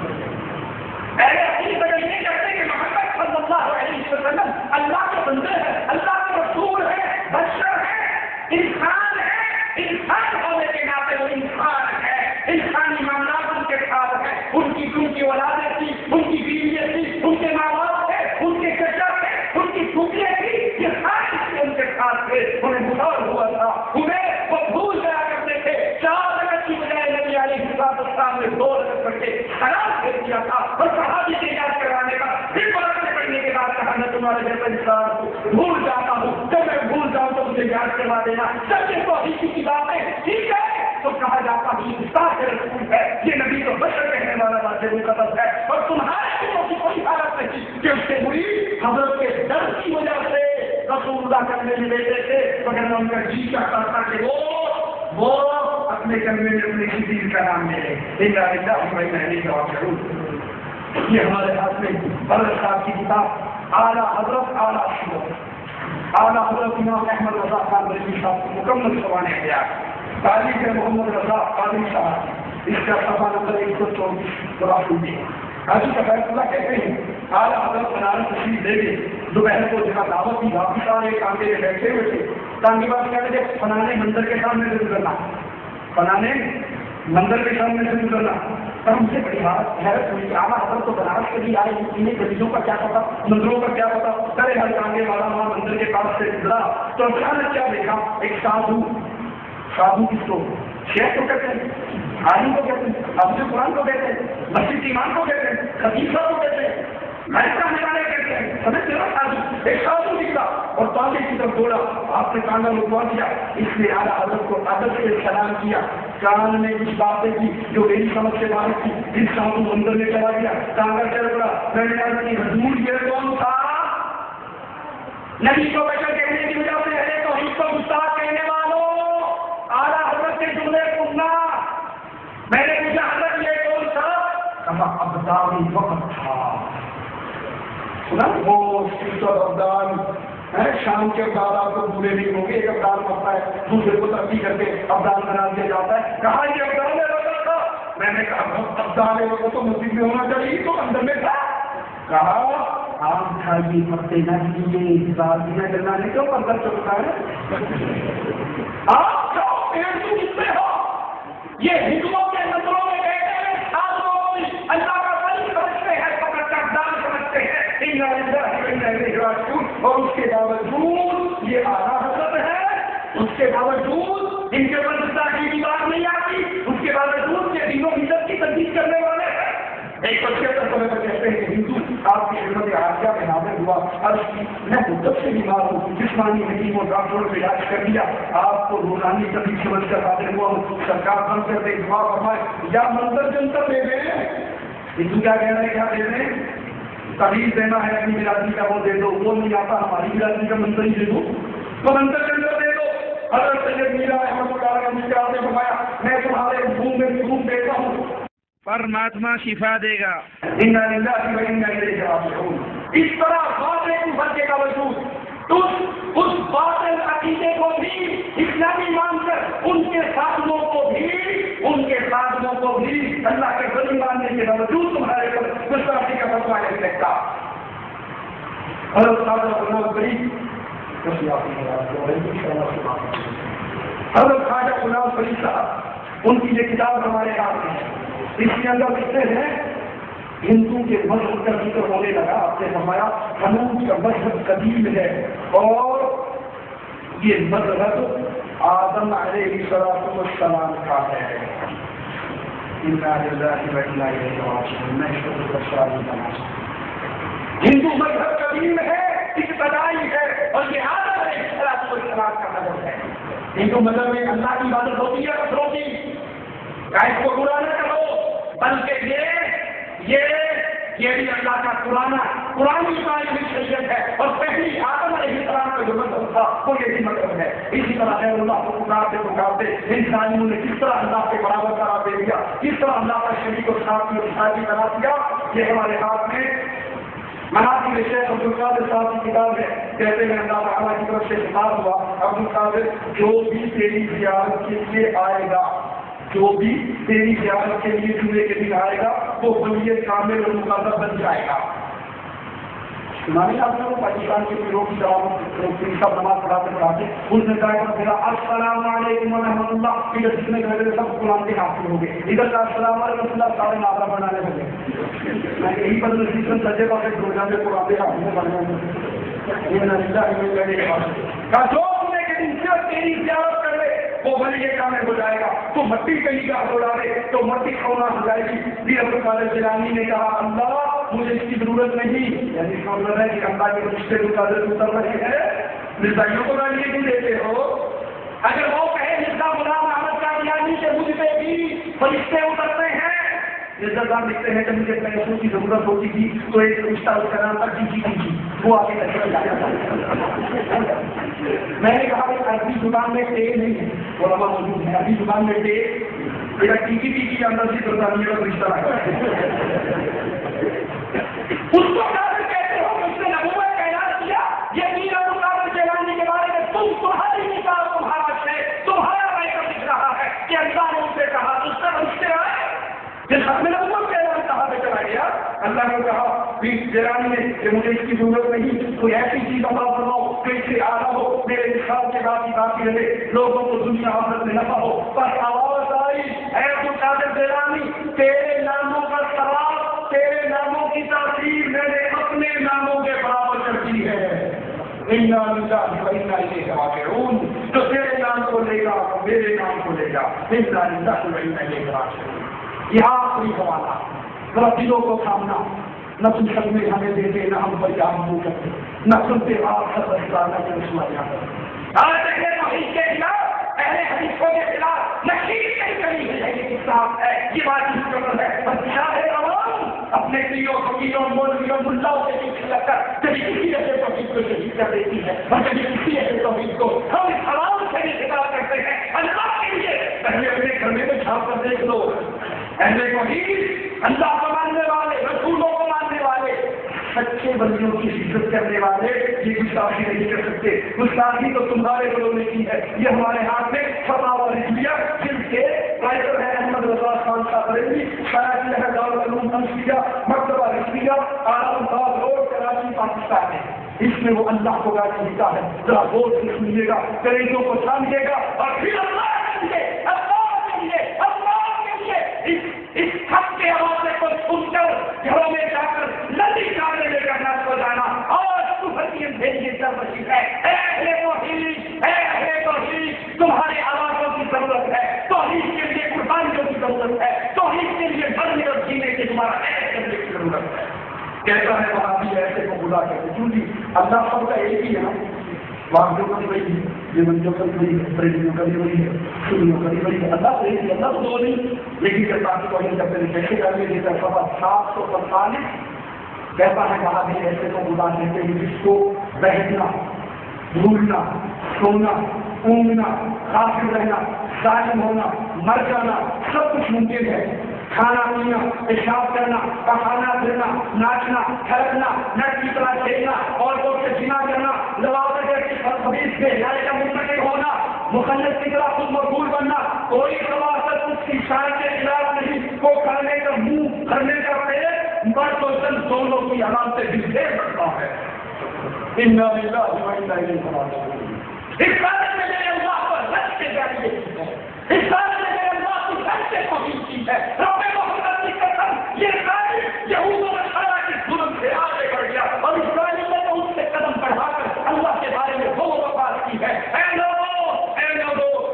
پہلے اپنی وجہ یہ کہتے ہیں کہ محمد صلی اللہ علیہ وسلم اللہ کے بندے ہیں، اللہ کے رسول ہیں، بشر ہے، انسان ہے، انسان ہونے کے ناطے وہ انسان ہے، انسانی معاملات ان کے ساتھ ہیں، ان کی اولادیں تھی، ان کی بیویاں تھی، ان کے ماں باپ تھے، ان کے چچا تھے، ان کی پھوپھیاں تھی، یہ سارے ان کے ساتھ تھے، انہیں بخار ہوا تھا، انہیں وہ بھول جایا کرتے تھے، 4 رکعت کی بجائے نبی علیہ السلام نے 2 رکعت پڑھ کے حرام کر دیا تھا، اور صحابی کے یاد کروانے کا پھر برکت پڑھنے کے بعد کہا میں تمہارے جیسا انسان کو بھول جاتا ہوں، جب میں بھول جاؤں تو مجھے یاد کروا دینا، جب یہ توحید کی بات ہے ٹھیک ہے تو کہا جاتا ہے یہ استاد رسول ہے، یہ نبی تو بشر کہنے والا بات مقدس ہے، اور تمہارے دلوں کی کوئی حالت نہیں کہ اس سے ہوئی حضرت کے ڈر کی وجہ سے رسول اللہ کرنے میں لیتے تھے، مگر ان کا جی چاہتا تھا کہ وہ اپنے کلمے میں اپنے کسی کا نام لے لے۔ یہ ہمارے ہاتھ میں حضرت صاحب کی کتاب اعلیٰ حضرت اعلیٰ شعر اعلیٰ حضرت امام احمد رضا خان بریلوی صاحب کو مکمل سوانے دیا، تاریخ محمد رضا قادری صاحب، اس کا صفحہ نمبر 124 برابر دی۔ حاجی کا فیصلہ کہتے ہیں اعلیٰ حضرت بنارس تشریف لے گئے، دوپہر کو جگہ دعوت کی، کافی سارے کانٹے میں بیٹھے ہوئے تھے، تانگی بات کہتے تھے فلانے مندر کے سامنے سے گزرنا، فلانے مندر کے سامنے سے گزرنا۔ پر مجھے بڑی حیرت ہوئی کہ اعلیٰ حضرت تو بنارس کے لیے آئے، انہیں گلیوں کا کیا پتا، مندروں کا کیا پتا، سارے ہر کانگے والا وہاں مندر کے پاس سے گزرا تو اچانک کیا دیکھا، ایک سادھو کس کو شیخ کو کہتے ہیں، عالم کو کہتے ہیں، حافظ قرآن کو کہتے ہیں، مسجد امام کو کہتے ہیں، خطیب کو کہتے ہیں، محکمہ والے کہتے ہیں، سمجھ رہے سادھو، ایک سادھو نکلا اور تانے کی طرف دوڑا، آپ نے کانا رکوا دیا، اس نے اعلیٰ حضرت کو ادب سے سلام کیا، کان نے کچھ باتیں کی جو میری سمجھ سے باہر تھی، اس سادھو مندر میں چلا گیا، ٹانگا چل پڑا، میں نے کہا کہ حضور یہ کون تھا؟ نبی کو بشر کہنے کی وجہ سے ہے تو اس کو گستاخ کہنے والوں، اعلیٰ حضرت کے جملے سننا۔ میں نے پوچھا حضرت یہ کون تھا؟ کہا ابدالی وقت تھا۔ سنا وہ ابدال شام کے ابدال آپ کو پورے نہیں ہوں گے، ایک ابدال پڑتا ہے دوسرے کو ترقی کر کے ابدال بنا دیا جاتا ہے، کہا یہ ابدال وقت تھا۔ میں نے کہا ابدال وقت تو مسجد میں ہونا چاہیے تو اندر میں تھا۔ کہا آپ کھائیے پتے نہ کیجیے، جلانے کیوں پردہ چلتا ہے؟ آپ کیوں ہو؟ یہ ہندوؤں کے نظروں میں بیٹھے ہیں ساتھ اللہ کا ولی سمجھتے ہیں، فقط کردار سمجھتے ہیں، اور اس کے باوجود یہ اعلیٰ حضرت ہے، اس کے باوجود ان کے مدرسہ کی بات نہیں آتی، اس کے باوجود یہ دینوں ملت کی تجدید کرنے والے ہیں۔ ایک بچے پر کہتے ہیں کہ ہندو آپ کی خدمت عالیہ میں حاضر ہوا، میں مدت سے بیمار ہوں، جسمانی حکیم اور ڈاکٹروں نے علاج کر دیا، آپ کو روحانی طبیب سمجھ کر حاضر ہوا ہوں، سرکار بند کر دے، دعا فرمائے یا منظر جنتر دے دیں۔ ہندو کیا کہہ رہے ہیں، کیا دے دیں؟ طبیب دینا ہے اپنی برادری کا وہ دے دو، وہ نہیں آتا ہماری برادری کا منظر ہی دے دو، تو منظر جنتر دے دو۔ حضرت سید میرا احمد اللہ نے فرمایا میں تمہارے منہ میں خون دیتا ہوں، پرماتما شفا دے گا۔ اس طرح واضح کفر کے باوجود اس باطل عقیدے کو بھی اسلامی مان کر ان کے ساتھوں کو بھی اللہ کے ولی ماننے کے باوجود تمہارے پر گستاخی کا فتویٰ نہیں لگتا۔ حضرت خواجہ غلام فرید صاحب، ان کی یہ کتاب ہمارے ہاتھ میں ہے، اس کے اندر لکھتے ہیں ہندو کے مذہب کا ذکر ہونے لگا، آپ نے فرمایا حنوف کا مذہب قدیم ہے اور یہ مذہب آدم علیہ السلام کا ہے۔ ہندو مذہب قدیم ہے، ابتدائی ہے، اور یہ آدم علیہ السلام کا مذہب ہے۔ ہندو مذہب میں اللہ کی عبادت ہوتی ہے پتھروں کی، اس کو برا نہ کرو، بلکہ یہ بھی اللہ کا پرانی شریعت ہے، اور پہلی آدم علیہ السلام کا جو مذہب تھا وہ یہی مذہب ہے۔ اسی طرح غیر اللہ کو پکارتے انسانیوں نے کس طرح اللہ کے برابر قرار دے دیا، کس طرح اللہ کا شریک و ساتھی قرار دیا، یہ ہمارے ہاتھ میں مناظر شیخ عبدالقادر صاحب کی کتاب ہے، کہتے ہیں اللہ تعالیٰ کی طرف سے خطاب ہوا، عبدالقادر جو بھی تیری زیارت کے لیے آئے گا، جو بھی تیری زیارت کے لیے جمعے کے دن آئے گا وہ ولی کامل اور مقرر بن جائے گا۔ سنانے آپ کو پاکستان کے لوگ کی سب نماز پڑھاتے اس نے کہا السلام علیکم ورحمۃ اللہ، ادھر جتنے گھر سب قرآن کے حاصل ہو گئے، ادھر کا السلام علیکم اللہ سارے ناظرہ بنانے لگے۔ میں یہی بدل سیزن سجے پاس روزہ میں قرآن کے حاصل بننے کا جو جمعے کے دن صرف تیری زیارت کر لے وہ ولی کامل ہو جائے گا، تو مٹی کا نگاہ ہو ڈالے تو مٹی کھونا ہو جائے گی۔ پھر عبدالقادر جیلانی نے کہا اللہ مجھے اس کی ضرورت نہیں، یعنی اس کا مطلب ہے کہ اللہ کے رشتے عبدالقادر اتر رہے ہیں، مرزائیوں کو گالیاں کیوں دیتے ہو؟ اگر وہ کہے مرزا غلام احمد قادیانی کے مجھ پہ بھی فرشتے اترتے ہیں، مرزا صاحب لکھتے ہیں کہ مجھے پیسوں کی ضرورت ہوتی تھی تو ایک رشتہ اس کا نام تھا کی وہ آگے میں نے کہا کہ عربی زبان میں ٹے نہیں ہے، علماء موجود ہے، عربی زبان میں ٹے میرا ٹیکی اندر سے برطانیہ کا رشتہ رکھا ہے، اس کو کافر کہتے ہو کہ اس نے نبوت کا اعلان کیا، یہ میر عبدالقادر جیلانی کے بارے میں تمہاری نکاح تمہارا شیخ تمہارا بیٹا دکھ رہا ہے کہ اللہ نے ان سے کہا اس سے رشتے آئے جس حق میں نبوت کا اعلان کہاں پہ چلا گیا۔ اللہ نے کہا پیر جیلانی نے کہ مجھے اس کی ضرورت نہیں، کوئی ایسی چیز عطا فرماؤ جو اس سے اعلیٰ ہو، میرے انسان کے بعد ہی باقی رہے، لوگوں کو دنیا آخرت میں نفع ہو۔ پر آواز آئی اے عبدالقادر جیلانی تیرے ناموں کا ثواب، تیرے ناموں کی تاثیر میں نے اپنے ناموں کے برابر کر دی ہے، انا للہ و انا الیہ راجعون، تو تیرے نام کو لے گا میرے نام کو لے گا، انا للہ و انا الیہ راجعون۔ یہاں آخری حوالہ ذرا دلوں کو تھامنا، نہ تم سب میں ہمیں دیتے نہ ہم پر یاد ہو کرتے، نہ سنتے آپ سب نہ سمجھا آج توحید کے خلاف اہل حدیثوں کے خلاف نشید نہیں کری ہوئی ہے، یہ کتاب ہے، یہ بات ہے بادشاہ عوام اپنے پیروں فقیروں مولویوں ملاؤں کے پیچھے لگ کر کبھی کسی ایسے توحید کو شہید کر دیتی ہے اور کبھی کسی ایسے توحید کو ہم اس عوام سے بھی خطاب کرتے ہیں اللہ کے لیے پہلے اپنے گھر میں تو چھاپ کر دیکھ لو، اہل توحید اللہ کو ماننے والے، رسولوں کو ماننے والے، سچے بندیوں کی عزت کرنے والے یہ گستاخی نہیں کر سکتے۔ گستاخی تو تمہارے بڑوں نے کی ہے، یہ ہمارے ہاتھ میں فتاوی لکھیا جن کے رائٹر ہے احمد رضا خان صاحب بریلوی، سیاسی ہے دارالعلوم تنشیہ مکتبہ رشیدہ عالم باغ روڈ کراچی پاکستان ہے۔ اس میں وہ اللہ کو گالی دیتا ہے، ذرا غور سے سنیے گا، کلیجوں کو سمجھے گا اور پھر اللہ کے لیے اس حق کے حوالے کو سن کر گھروں میں جا کر ندی کارے لے کر نہ ہو جانا اور تمہیں بھیجیے سب مشین ہے، اے اہل توحید تمہاری آوازوں کی ضرورت ہے، توحید کے لیے قربانیوں کی ضرورت ہے، توحید کے لیے بڑھنے اور جینے کی تمہارا ایسے کرنے کی ضرورت ہے۔ کہتا ہے وہاں بھی ایسے کو بلا کرتے کیونکہ اللہ سب کا ایک ہی ہے نا، وہاں جو کبھی وہی ہے، یہ من جو کبھی وہی ہے، پریڈیوں کبھی وہی ہے، سنیوں کبھی وہی ہے، اللہ سے ایک اللہ تو نہیں، لیکن جب باقی وہی کرتے ہیں کیسے کرنے دیتا سفر 745 کہتا ہے وہاں بھی ایسے کو بلا دیتے ہیں جس کو بیٹھنا بھولنا سونا اونگنا غافل رہنا ظالم ہونا مر جانا سب کچھ ممکن ہے، کھانا پینا پیشاب کرنا پخانا پھرنا ناچنا کھڑکنا نٹ کی طرح کھیلنا عورتوں سے جنا کرنا لواطت خبیث کے ہدایت کا منتقل ہونا مخلص کی طرح خود مقبول بننا کوئی لواطت اس کی شان کے خلاف نہیں، وہ کرنے کا منہ کرنے کا پیٹ مرد و زن دونوں کی علامت سے بکھیر بڑھتا ہے۔ انا للہ و انا الیہ راجعون۔ اس بارے میں میرے اللہ پر رد کے جاری ہے، اس بارے میں میرے اللہ کی رد سے توحید کی ہے، رب محمد کی قسم یہ ظالم یہود و نصارہ کے ظلم سے آگے بڑھ گیا اور اسرائیل نے تو اس سے قدم بڑھا کر اللہ کے بارے میں وہ بات کی ہے۔ اے لوگوں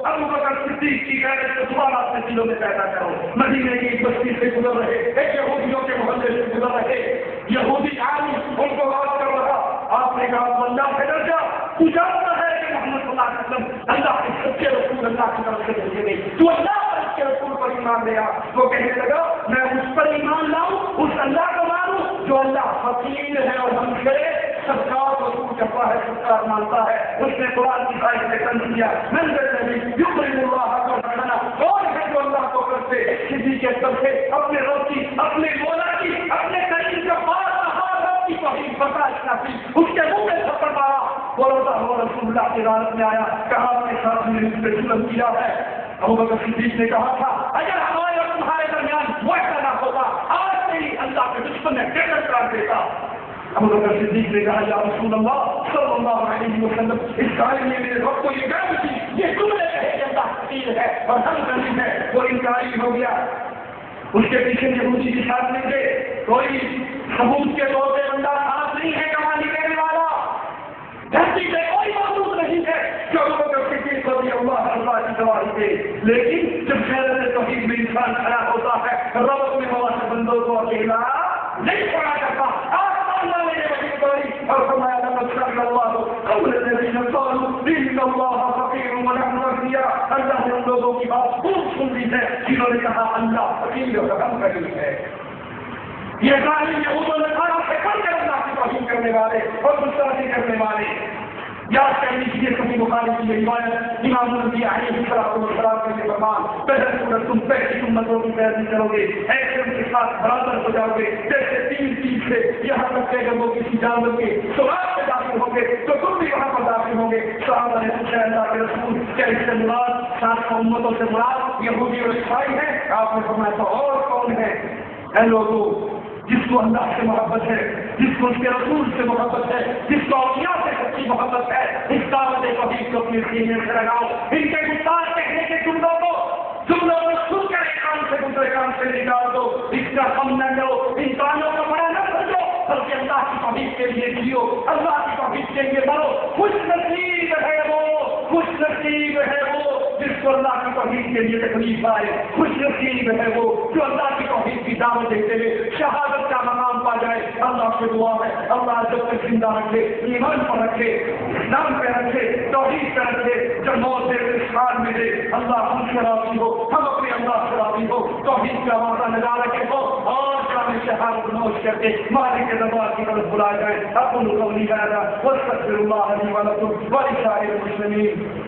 ابو بکر صدیق کی غیرت کو دوبارہ اپنے دلوں میں پیدا کرو، مدینے کی ایک بستی سے گزر رہے ایک یہودیوں کے محلے سے گزر رہے یہودی عالم ان کو بات کر رہا، آپ نے کہا اللہ سے ڈر جا، تو جانتا ہے کہ محمد صلی اللہ علیہ وسلم اللہ کے کے رسول اللہ کی طرف سے بھیجے گئے، تو اللہ اور اس کے رسول پر ایمان لیا، وہ کہنے لگا میں اس پر ایمان لاؤں، اس اللہ کو مانوں جو اللہ حکیم ہے اور ہم کرے سرکار رسول کرتا ہے، سرکار مانتا ہے۔ اس نے قرآن کی آیت میں کن دیا من الذی یقرض اللہ قرضا حسنا، کون ہے جو اللہ کو کرتے کسی کے سر سے اپنے رب کی، اپنے مولا کی، اپنے کریم کا بار رب کی توحید برداشت نہ کی، اس کے منہ میں تھپڑ مارا، بولتا ہوا رسول اللہ کی عدالت میں آیا، کہا اپنے ساتھ میں اس پہ ظلم کیا ہے۔ ابوبکر صدیق نے کہا تھا اگر ہمارے اور تمہارے درمیان وہ اختلاف ہوتا آج سے ہی اللہ کے دشمن نے ٹیکر کر دیتا۔ ابوبکر صدیق نے کہا یا رسول اللہ صلی اللہ علیہ وسلم، اس قائل نے میرے وقت کو یہ گرم تھی، یہ تم نے کہے کہ اللہ حقیر ہے اور ہم غنی ہے، وہ انکاری ہو گیا۔ اس کے پیچھے یہودی کے ساتھ نہیں تھے، کوئی ثبوت کے طور پہ بندہ خاص نہیں ہے کمالی کرنے والا، دھرتی پہ کوئی موجود نہیں ہے جو ابوبکر صدیق رضی اللہ کی گواہی دے، لیکن جب خیرت توحید میں انسان کھڑا ہوتا ہے، رب اپنے مواد بندوں کو اکیلا نہیں چھوڑا کرتا۔ آسمان والے نے وحی اتاری اور فرمایا لقد سمع اللہ قول الذین قالوا ان اللہ فقیر ونحن اغنیاء، اللہ نے ان لوگوں کی بات خوب سن لی ہے جنہوں نے کہا اللہ فقیر اور ہم غنی ہے۔ یہ ظاہر یہود نے کہا کہ کل کر اللہ کی توہین کرنے والے اور گستاخی کرنے والے۔ یاد کر لیجیے صحیح بخاری کی روایت، امام نبی علیہ السلام کے فرمان، پہلے سورت تم پہلی امتوں کی پیروی کرو گے، ایسے ان کے ساتھ برابر ہو جاؤ گے جیسے تین چیز سے یہاں تک کہ اگر وہ کسی جانور کے سراغ میں داخل ہوں گے تو تم بھی وہاں پر داخل ہوں گے۔ صحابہ نے پوچھا اللہ کے رسول کیا اس سے مراد سات امتوں سے مراد یہودی اور عیسائی ہیں؟ آپ نے فرمایا تو اور کون ہے؟ اے لوگوں جس کو اللہ سے محبت ہے، جس کو اس کے رسول سے محبت ہے، جس کو اولیاء سے سچی محبت ہے، اس دعوت توحید کو اپنے سینے سے لگاؤ، ان کے گستاخ کہنے کے جملوں کو سن کر ایک کام سے دوسرے کام سے نکال دو، اس کا غم نہ لو، انسانوں کو بڑا نہ سمجھو بلکہ اللہ کی توحید کے لیے جیو، اللہ کی توحید کے لیے مرو۔ خوش نصیب ہے وہ جس کو اللہ کی توحید کے لیے تکلیف آئے، خوش نصیب ہے وہ جو اللہ کی توحید کی دعوت دیتے ہوئے شہادت کا مقام پا جائے۔ اللہ سے دعا ہے اللہ جب تک زندہ رکھے، ایمان پر رکھے، اسلام پہ رکھے، توحید پہ رکھے، جب موت دے اس حال میں دے اللہ ہم سے راضی ہو، ہم اپنے اللہ سے راضی ہو، توحید کا وعدہ لگا رکھے ہو اور جامع شہادت نوش کر کے مالک دربار کی طرف بلا جائے۔ اقول قولی هذا واستغفر الله لي ولكم ولسائر المسلمين۔